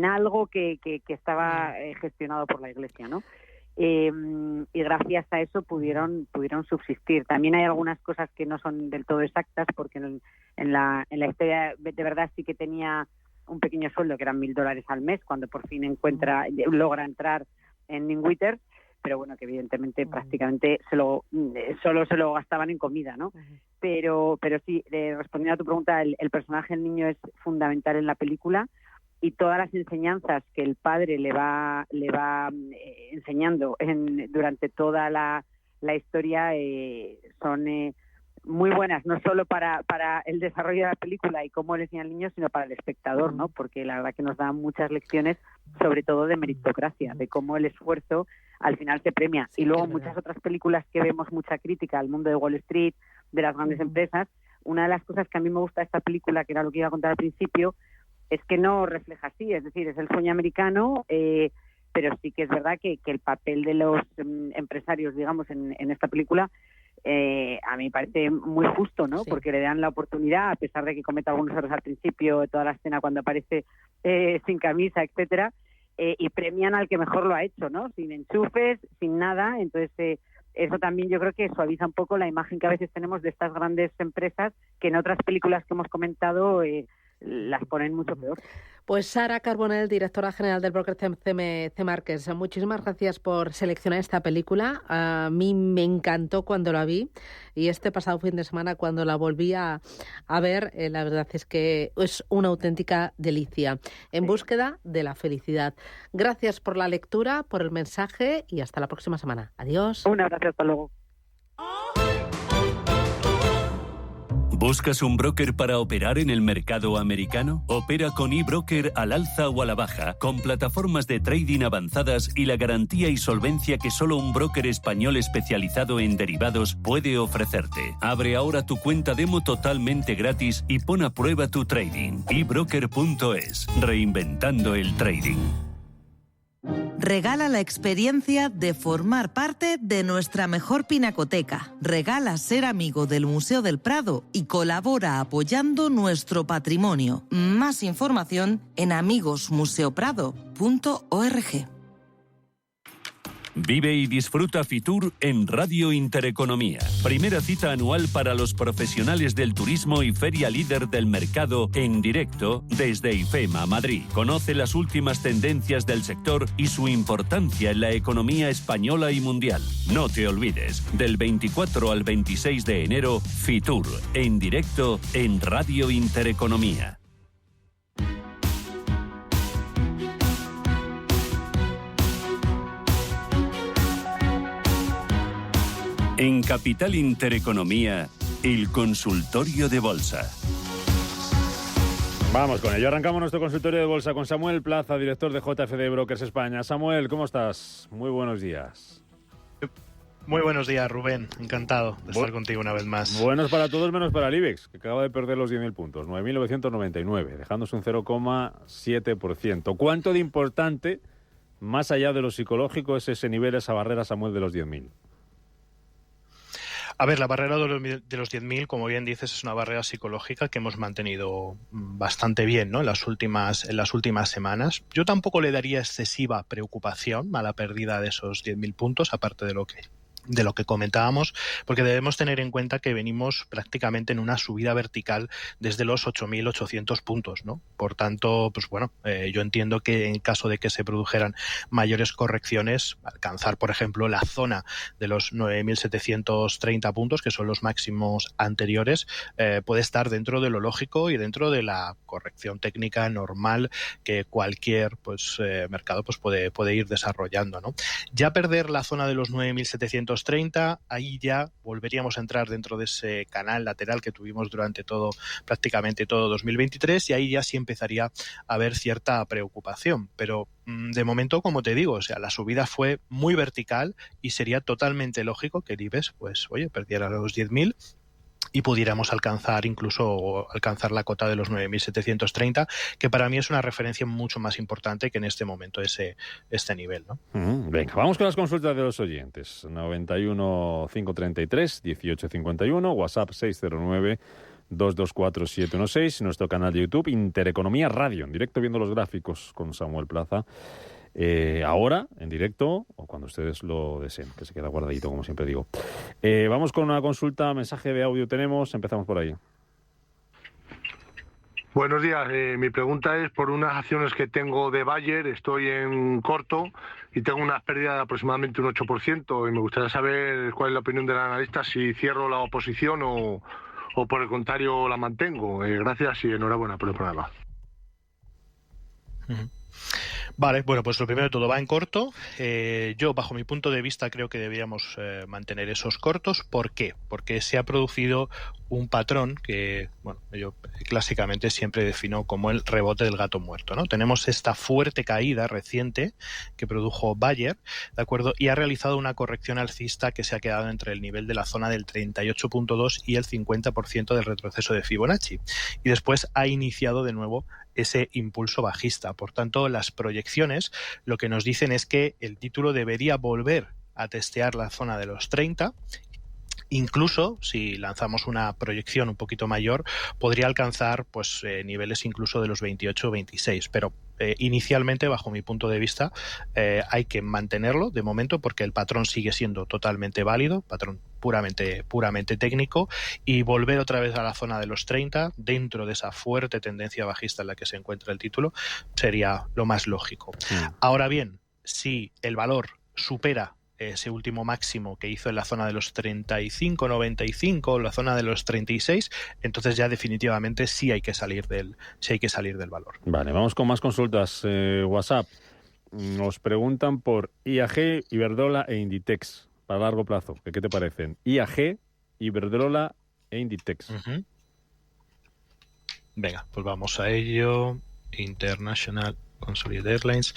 algo que estaba gestionado por la iglesia, ¿no? Y gracias a eso pudieron subsistir. También hay algunas cosas que no son del todo exactas, porque en la historia de verdad sí que tenía un pequeño sueldo, que eran $1.000 al mes, cuando por fin logra entrar en Ningüiter, pero bueno, que evidentemente prácticamente solo se lo gastaban en comida, ¿no? Pero sí, respondiendo a tu pregunta, el personaje del niño es fundamental en la película, y todas las enseñanzas que el padre le va enseñando durante toda la historia son muy buenas, no solo para el desarrollo de la película y cómo le enseña al niño, sino para el espectador, ¿no? Porque la verdad que nos da muchas lecciones, sobre todo de meritocracia, de cómo el esfuerzo al final se premia. Y luego muchas otras películas que vemos mucha crítica al mundo de Wall Street, de las grandes empresas. Una de las cosas que a mí me gusta de esta película, que era lo que iba a contar al principio, es que no refleja así, es decir, es el sueño americano, pero sí que es verdad que el papel de los empresarios, digamos, en esta película, a mí me parece muy justo, ¿no? Sí. Porque le dan la oportunidad, a pesar de que cometa algunos errores al principio, de toda la escena cuando aparece sin camisa, etcétera, y premian al que mejor lo ha hecho, ¿no? Sin enchufes, sin nada. Entonces, eso también yo creo que suaviza un poco la imagen que a veces tenemos de estas grandes empresas, que en otras películas que hemos comentado las ponen mucho peor. Pues Sara Carbonell, directora general del broker CM Markets, muchísimas gracias por seleccionar esta película. A mí me encantó cuando la vi, y este pasado fin de semana cuando la volví a ver, la verdad es que es una auténtica delicia. En búsqueda de la felicidad. Gracias por la lectura, por el mensaje, y hasta la próxima semana. Adiós. Un abrazo, hasta luego. ¿Buscas un broker para operar en el mercado americano? Opera con eBroker al alza o a la baja, con plataformas de trading avanzadas y la garantía y solvencia que solo un broker español especializado en derivados puede ofrecerte. Abre ahora tu cuenta demo totalmente gratis y pon a prueba tu trading. eBroker.es, reinventando el trading. Regala la experiencia de formar parte de nuestra mejor pinacoteca. Regala ser amigo del Museo del Prado y colabora apoyando nuestro patrimonio. Más información en amigosmuseoprado.org. Vive y disfruta Fitur en Radio Intereconomía. Primera cita anual para los profesionales del turismo y feria líder del mercado en directo desde IFEMA Madrid. Conoce las últimas tendencias del sector y su importancia en la economía española y mundial. No te olvides, del 24 al 26 de enero, Fitur en directo en Radio Intereconomía. En Capital Intereconomía, el consultorio de bolsa. Vamos con ello. Arrancamos nuestro consultorio de bolsa con Samuel Plaza, director de JFD Brokers España. Samuel, ¿cómo estás? Muy buenos días. Muy buenos días, Rubén. Encantado de estar contigo una vez más. Buenos para todos menos para el IBEX, que acaba de perder los 10.000 puntos, 9.999, dejándose un 0,7%. ¿Cuánto de importante, más allá de lo psicológico, es ese nivel, esa barrera, Samuel, de los 10.000? A ver, la barrera de los 10.000, como bien dices, es una barrera psicológica que hemos mantenido bastante bien, ¿no? en las últimas semanas. Yo tampoco le daría excesiva preocupación a la pérdida de esos 10.000 puntos, aparte de lo que comentábamos, porque debemos tener en cuenta que venimos prácticamente en una subida vertical desde los 8.800 puntos, ¿no? Por tanto, pues bueno, yo entiendo que en caso de que se produjeran mayores correcciones, alcanzar, por ejemplo, la zona de los 9.730 puntos, que son los máximos anteriores, puede estar dentro de lo lógico y dentro de la corrección técnica normal que cualquier mercado puede ir desarrollando, ¿no? Ya perder la zona de los 9.730, ahí ya volveríamos a entrar dentro de ese canal lateral que tuvimos durante prácticamente todo 2023, y ahí ya sí empezaría a haber cierta preocupación. Pero de momento, como te digo, o sea, la subida fue muy vertical y sería totalmente lógico que el IBEX, perdiera los 10.000 y pudiéramos alcanzar la cota de los 9.730, que para mí es una referencia mucho más importante que en este momento este nivel, ¿no? Venga, vamos con las consultas de los oyentes. 91 533 1851, WhatsApp 609 224 716, nuestro canal de YouTube Intereconomía Radio, en directo viendo los gráficos con Samuel Plaza. Ahora, en directo, o cuando ustedes lo deseen, que se queda guardadito, como siempre digo. Vamos con una consulta, mensaje de audio tenemos, empezamos por ahí. Buenos días, mi pregunta es por unas acciones que tengo de Bayer, estoy en corto y tengo una pérdida de aproximadamente un 8%, y me gustaría saber cuál es la opinión del analista, si cierro la oposición o por el contrario la mantengo. Gracias y enhorabuena por el programa. Vale, bueno, pues lo primero de todo va en corto. Yo, bajo mi punto de vista, creo que deberíamos mantener esos cortos. ¿Por qué? Porque se ha producido un patrón que, bueno, yo clásicamente siempre defino como el rebote del gato muerto, ¿no? Tenemos esta fuerte caída reciente que produjo Bayer, ¿de acuerdo? Y ha realizado una corrección alcista que se ha quedado entre el nivel de la zona del 38.2 y el 50% del retroceso de Fibonacci. Y después ha iniciado de nuevo ese impulso bajista. Por tanto, las proyecciones lo que nos dicen es que el título debería volver a testear la zona de los 30. Incluso, si lanzamos una proyección un poquito mayor, podría alcanzar niveles incluso de los 28 o 26. Pero inicialmente, bajo mi punto de vista, hay que mantenerlo de momento porque el patrón sigue siendo totalmente válido, patrón puramente técnico, y volver otra vez a la zona de los 30 dentro de esa fuerte tendencia bajista en la que se encuentra el título sería lo más lógico. Ahora bien, si el valor supera ese último máximo que hizo en la zona de los 35,95, la zona de los 36, entonces ya definitivamente sí hay que salir del valor. Vale, vamos con más consultas. WhatsApp. Nos preguntan por IAG, Iberdrola e Inditex para largo plazo. ¿Qué te parecen? IAG, Iberdrola e Inditex. Venga, pues vamos a ello. International Consolidated Airlines.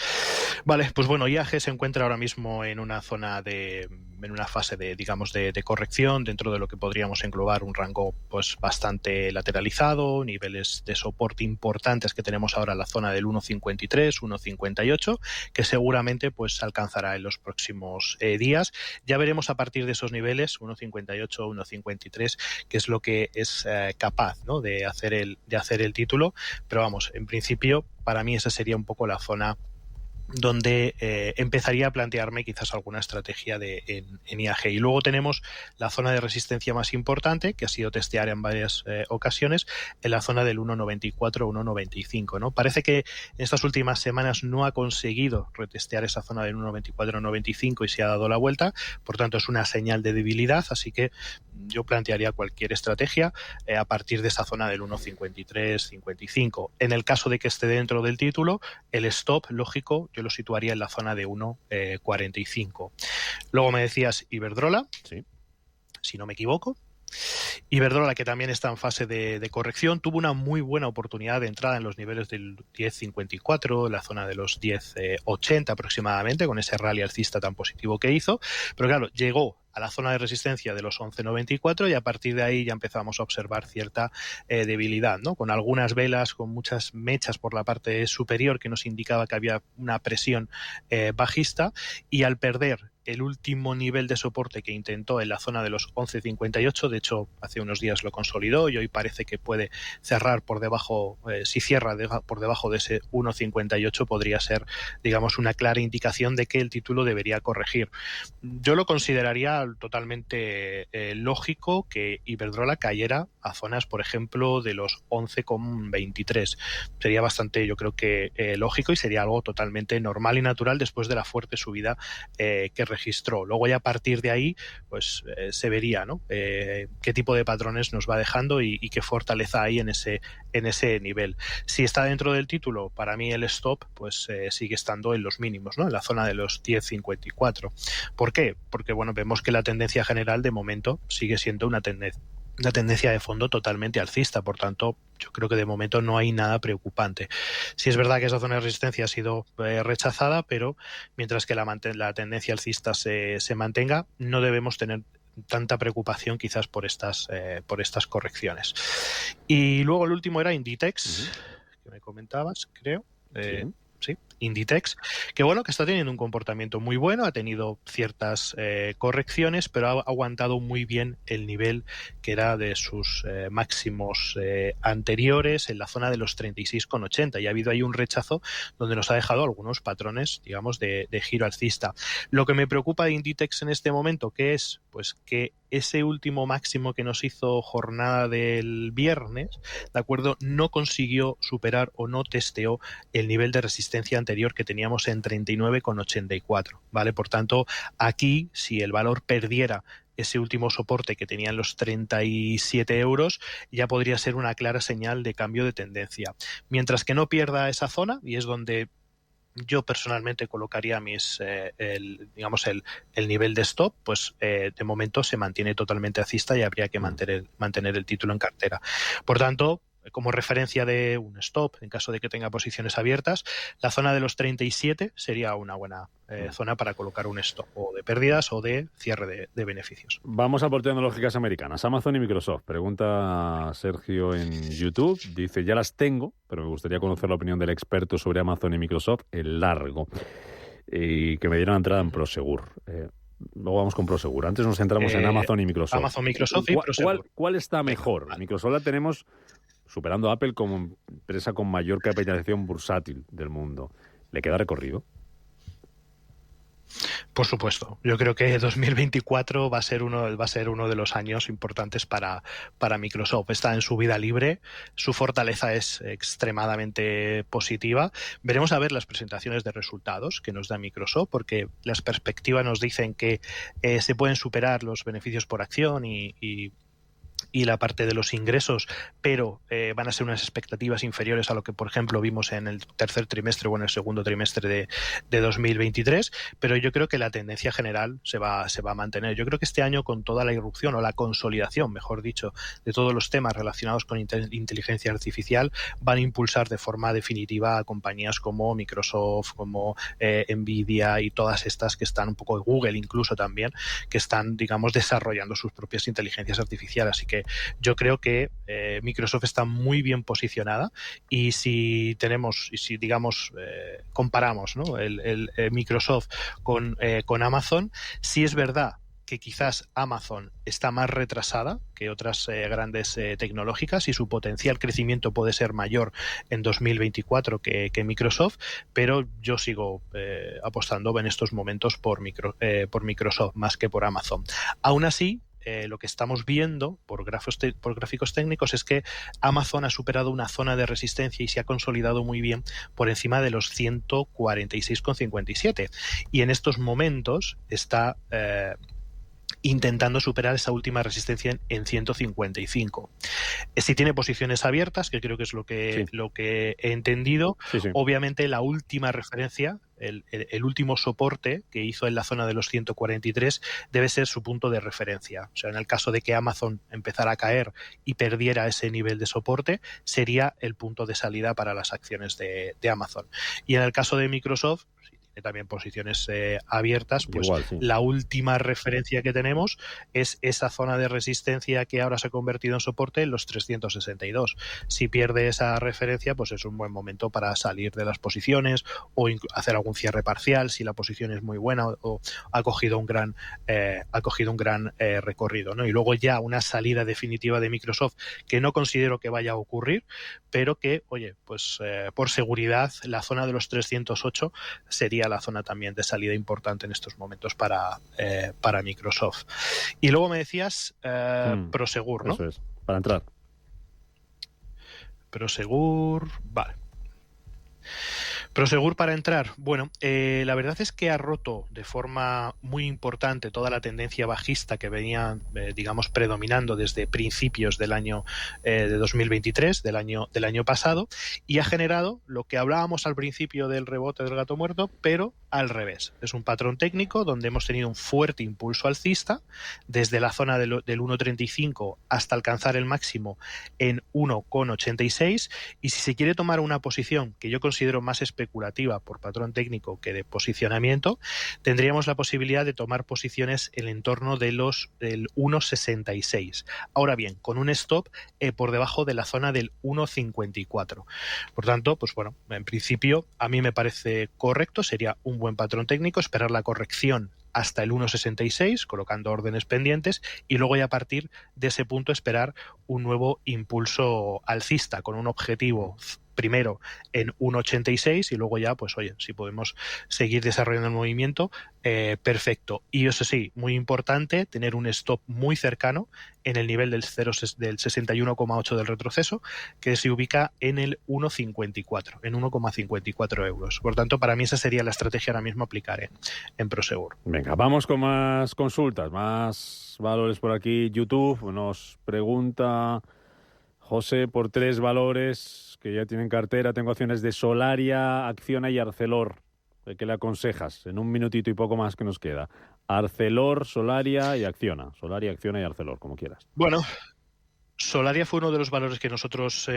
Vale, pues bueno, IAG se encuentra ahora mismo en una fase de corrección dentro de lo que podríamos englobar un rango bastante lateralizado, niveles de soporte importantes que tenemos ahora en la zona del 1.53, 1.58, que seguramente alcanzará en los próximos días. Ya veremos a partir de esos niveles, 1.58, 1.53, qué es lo que es capaz, ¿no?, de hacer el título, pero vamos, en principio, para mí esa sería un poco la zona donde empezaría a plantearme quizás alguna estrategia en IAG. Y luego tenemos la zona de resistencia más importante, que ha sido testear en varias ocasiones, en la zona del 1.94, 1.95, ¿no? Parece que en estas últimas semanas no ha conseguido retestear esa zona del 1.94, 1.95 y se ha dado la vuelta, por tanto es una señal de debilidad, así que yo plantearía cualquier estrategia a partir de esa zona del 1.53, 55. En el caso de que esté dentro del título, el stop lógico yo lo situaría en la zona de 1.45. Luego me decías Iberdrola, sí, si no me equivoco. Iberdrola, que también está en fase de corrección, tuvo una muy buena oportunidad de entrada en los niveles del 10.54, en la zona de los 10.80 aproximadamente, con ese rally alcista tan positivo que hizo, pero claro, llegó a la zona de resistencia de los 11.94 y a partir de ahí ya empezamos a observar cierta debilidad, ¿no? Con algunas velas, con muchas mechas por la parte superior que nos indicaba que había una presión bajista, y al perder el último nivel de soporte que intentó en la zona de los 11.58, de hecho hace unos días lo consolidó y hoy parece que puede cerrar por debajo, si cierra por debajo de ese 1.58 podría ser, digamos, una clara indicación de que el título debería corregir. Yo lo consideraría totalmente lógico que Iberdrola cayera a zonas, por ejemplo, de los 11,23. Sería bastante, yo creo que lógico, y sería algo totalmente normal y natural después de la fuerte subida que registró. Luego ya a partir de ahí pues se vería, ¿no? Qué tipo de patrones nos va dejando y qué fortaleza hay en ese nivel. Si está dentro del título, para mí el stop pues sigue estando en los mínimos, ¿no? En la zona de los 10,54. ¿Por qué? Porque bueno, vemos que la tendencia general de momento sigue siendo una tendencia de fondo totalmente alcista, por tanto yo creo que de momento no hay nada preocupante. Sí es verdad que esa zona de resistencia ha sido rechazada, pero mientras que la tendencia alcista se mantenga, no debemos tener tanta preocupación quizás por estas correcciones. Y luego el último era Inditex, que me comentabas, creo. Sí, Inditex, que bueno, que está teniendo un comportamiento muy bueno, ha tenido ciertas correcciones, pero ha aguantado muy bien el nivel que era de sus máximos anteriores en la zona de los 36,80, y ha habido ahí un rechazo donde nos ha dejado algunos patrones, digamos, de giro alcista. Lo que me preocupa de Inditex en este momento, ¿qué es? Pues que ese último máximo que nos hizo jornada del viernes, ¿de acuerdo?, no consiguió superar o no testeó el nivel de resistencia anterior que teníamos en 39,84, ¿vale? Por tanto, aquí, si el valor perdiera ese último soporte que tenía en los 37 euros, ya podría ser una clara señal de cambio de tendencia. Mientras que no pierda esa zona, y es donde yo personalmente colocaría el nivel de stop, pues de momento se mantiene totalmente alcista y habría que mantener el título en cartera. Por tanto, como referencia de un stop, en caso de que tenga posiciones abiertas, la zona de los 37 sería una buena zona para colocar un stop, o de pérdidas o de cierre de beneficios. Vamos a por tecnológicas americanas. Amazon y Microsoft. Pregunta Sergio en YouTube. Dice, ya las tengo, pero me gustaría conocer la opinión del experto sobre Amazon y Microsoft, el largo, y que me dieron entrada en Prosegur. Luego vamos con Prosegur. Antes nos centramos en Amazon y Microsoft. Amazon, Microsoft y Prosegur. ¿Cuál está mejor? Microsoft la tenemos superando a Apple como empresa con mayor capitalización bursátil del mundo. ¿Le queda recorrido? Por supuesto. Yo creo que 2024 va a ser uno de los años importantes para Microsoft. Está en subida libre, su fortaleza es extremadamente positiva. Veremos a ver las presentaciones de resultados que nos da Microsoft, porque las perspectivas nos dicen que se pueden superar los beneficios por acción y la parte de los ingresos, pero van a ser unas expectativas inferiores a lo que, por ejemplo, vimos en el tercer trimestre o en el segundo trimestre de 2023, pero yo creo que la tendencia general se va a mantener. Yo creo que este año, con toda la irrupción o la consolidación, mejor dicho, de todos los temas relacionados con inteligencia artificial, van a impulsar de forma definitiva a compañías como Microsoft, como Nvidia y todas estas que están, un poco de Google incluso también, que están, digamos, desarrollando sus propias inteligencias artificiales. Así que yo creo que Microsoft está muy bien posicionada, y si digamos comparamos, ¿no?, el Microsoft con Amazon, sí es verdad que quizás Amazon está más retrasada que otras grandes tecnológicas, y su potencial crecimiento puede ser mayor en 2024 que Microsoft, pero yo sigo apostando en estos momentos por Microsoft más que por Amazon. Aún así, lo que estamos viendo por gráficos técnicos es que Amazon ha superado una zona de resistencia y se ha consolidado muy bien por encima de los 146,57, y en estos momentos está intentando superar esa última resistencia en 155. Si tiene posiciones abiertas, que creo que es lo que he entendido, sí. Obviamente la última referencia, el último soporte que hizo en la zona de los 143 debe ser su punto de referencia. O sea, en el caso de que Amazon empezara a caer y perdiera ese nivel de soporte, sería el punto de salida para las acciones de Amazon. Y en el caso de Microsoft, también posiciones abiertas, pues igual, sí. La última referencia que tenemos es esa zona de resistencia que ahora se ha convertido en soporte en los 362. Si pierde esa referencia, pues es un buen momento para salir de las posiciones o hacer algún cierre parcial si la posición es muy buena o ha cogido un gran recorrido, ¿no? Y luego ya una salida definitiva de Microsoft, que no considero que vaya a ocurrir, pero que, oye, pues por seguridad la zona de los 308 sería la zona también de salida importante en estos momentos para Microsoft. Y luego me decías Prosegur, ¿no? Eso es, para entrar. Prosegur, vale. Prosegur para entrar. Bueno, la verdad es que ha roto de forma muy importante toda la tendencia bajista que venía, digamos, predominando desde principios del año de 2023, del año pasado, y ha generado lo que hablábamos al principio del rebote del gato muerto, pero al revés. Es un patrón técnico donde hemos tenido un fuerte impulso alcista desde la zona del 1.35 hasta alcanzar el máximo en 1.86, y si se quiere tomar una posición que yo considero más especulativa por patrón técnico que de posicionamiento, tendríamos la posibilidad de tomar posiciones en el entorno del 1.66. Ahora bien, con un stop por debajo de la zona del 1.54. Por tanto, pues bueno, en principio a mí me parece correcto, sería un buen patrón técnico esperar la corrección hasta el 1.66, colocando órdenes pendientes, y luego ya a partir de ese punto esperar un nuevo impulso alcista con un objetivo primero en 1.86 y luego ya, pues oye, si podemos seguir desarrollando el movimiento, perfecto. Y eso sí, muy importante, tener un stop muy cercano en el nivel del 61,8 del retroceso, que se ubica en el 1,54, en 1,54 euros. Por tanto, para mí esa sería la estrategia ahora mismo a aplicar en Prosegur. Venga, vamos con más consultas, más valores por aquí. YouTube nos pregunta José por 3 valores que ya tienen cartera. Tengo acciones de Solaria, Acciona y Arcelor. ¿Qué le aconsejas? En un minutito y poco más que nos queda. Arcelor, Solaria y Acciona. Solaria, Acciona y Arcelor, como quieras. Bueno, Solaria fue uno de los valores que nosotros,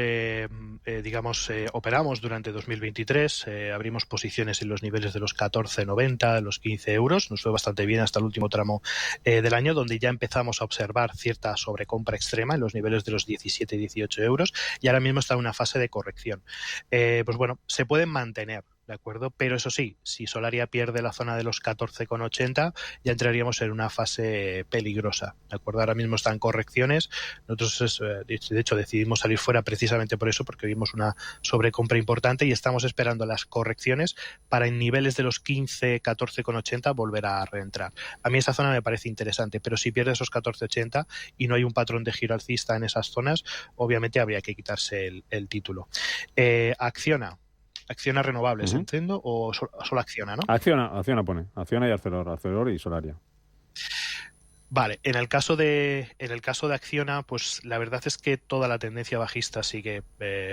operamos durante 2023. Abrimos posiciones en los niveles de los 14,90, los 15 euros. Nos fue bastante bien hasta el último tramo del año, donde ya empezamos a observar cierta sobrecompra extrema en los niveles de los 17 y 18 euros. Y ahora mismo está en una fase de corrección. Pues bueno, se pueden mantener, ¿de acuerdo? Pero eso sí, si Solaria pierde la zona de los 14,80, ya entraríamos en una fase peligrosa, ¿de acuerdo? Ahora mismo están correcciones. Nosotros, de hecho, decidimos salir fuera precisamente por eso, porque vimos una sobrecompra importante y estamos esperando las correcciones para en niveles de los 15, 14,80 volver a reentrar. A mí esa zona me parece interesante, pero si pierde esos 14,80 y no hay un patrón de giro alcista en esas zonas, obviamente habría que quitarse el título. Acciona Renovables, entiendo, o solo Acciona, ¿no? Acciona pone. Acciona y Arcelor y Solaria. Vale, en el caso de Acciona, pues la verdad es que toda la tendencia bajista sigue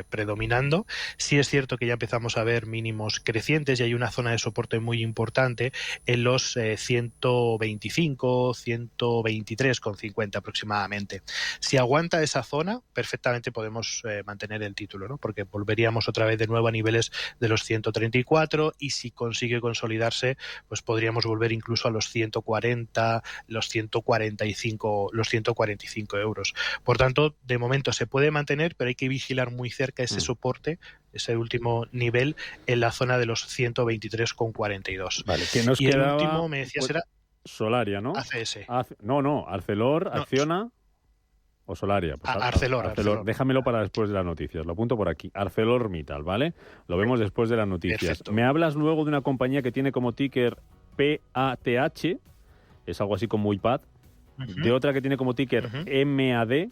predominando. Sí es cierto que ya empezamos a ver mínimos crecientes y hay una zona de soporte muy importante en los 125, 123,50 aproximadamente. Si aguanta esa zona, perfectamente podemos mantener el título, ¿no? Porque volveríamos otra vez de nuevo a niveles de los 134 y si consigue consolidarse, pues podríamos volver incluso a los 140, los 145 euros. Por tanto, de momento se puede mantener, pero hay que vigilar muy cerca ese soporte, ese último nivel en la zona de los 123,42. Vale, ¿qué nos y quedaba? El último, me decías, era Solaria, ¿no? ACS. No, Arcelor, Acciona o Solaria. Pues Arcelor. Déjamelo para después de las noticias. Lo apunto por aquí. ArcelorMittal, ¿vale? Lo vemos después de las noticias. Perfecto. Me hablas luego de una compañía que tiene como ticker PATH, es algo así como IPAD, de otra que tiene como ticker MAD,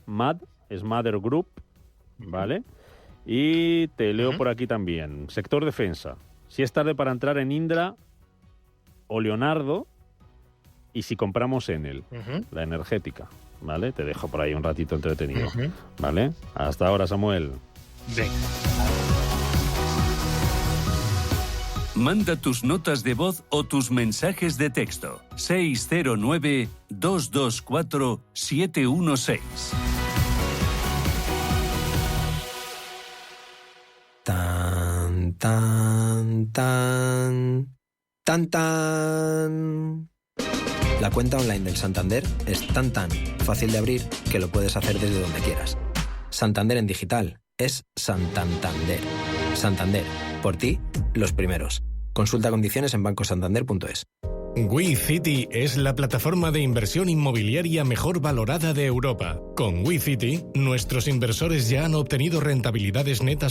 es Mother Group, ¿vale? Y te leo por aquí también. Sector defensa. Si es tarde para entrar en Indra o Leonardo, y si compramos Enel, la energética, ¿vale? Te dejo por ahí un ratito entretenido, ¿vale? Hasta ahora, Samuel. Venga. Manda tus notas de voz o tus mensajes de texto. 609-224-716. Tan, tan, tan. ¡Tan! La cuenta online del Santander es tan fácil de abrir que lo puedes hacer desde donde quieras. Santander en digital es Santander. Santander, por ti, los primeros. Consulta condiciones en bancosantander.es. WeCity es la plataforma de inversión inmobiliaria mejor valorada de Europa. Con WeCity, nuestros inversores ya han obtenido rentabilidades netas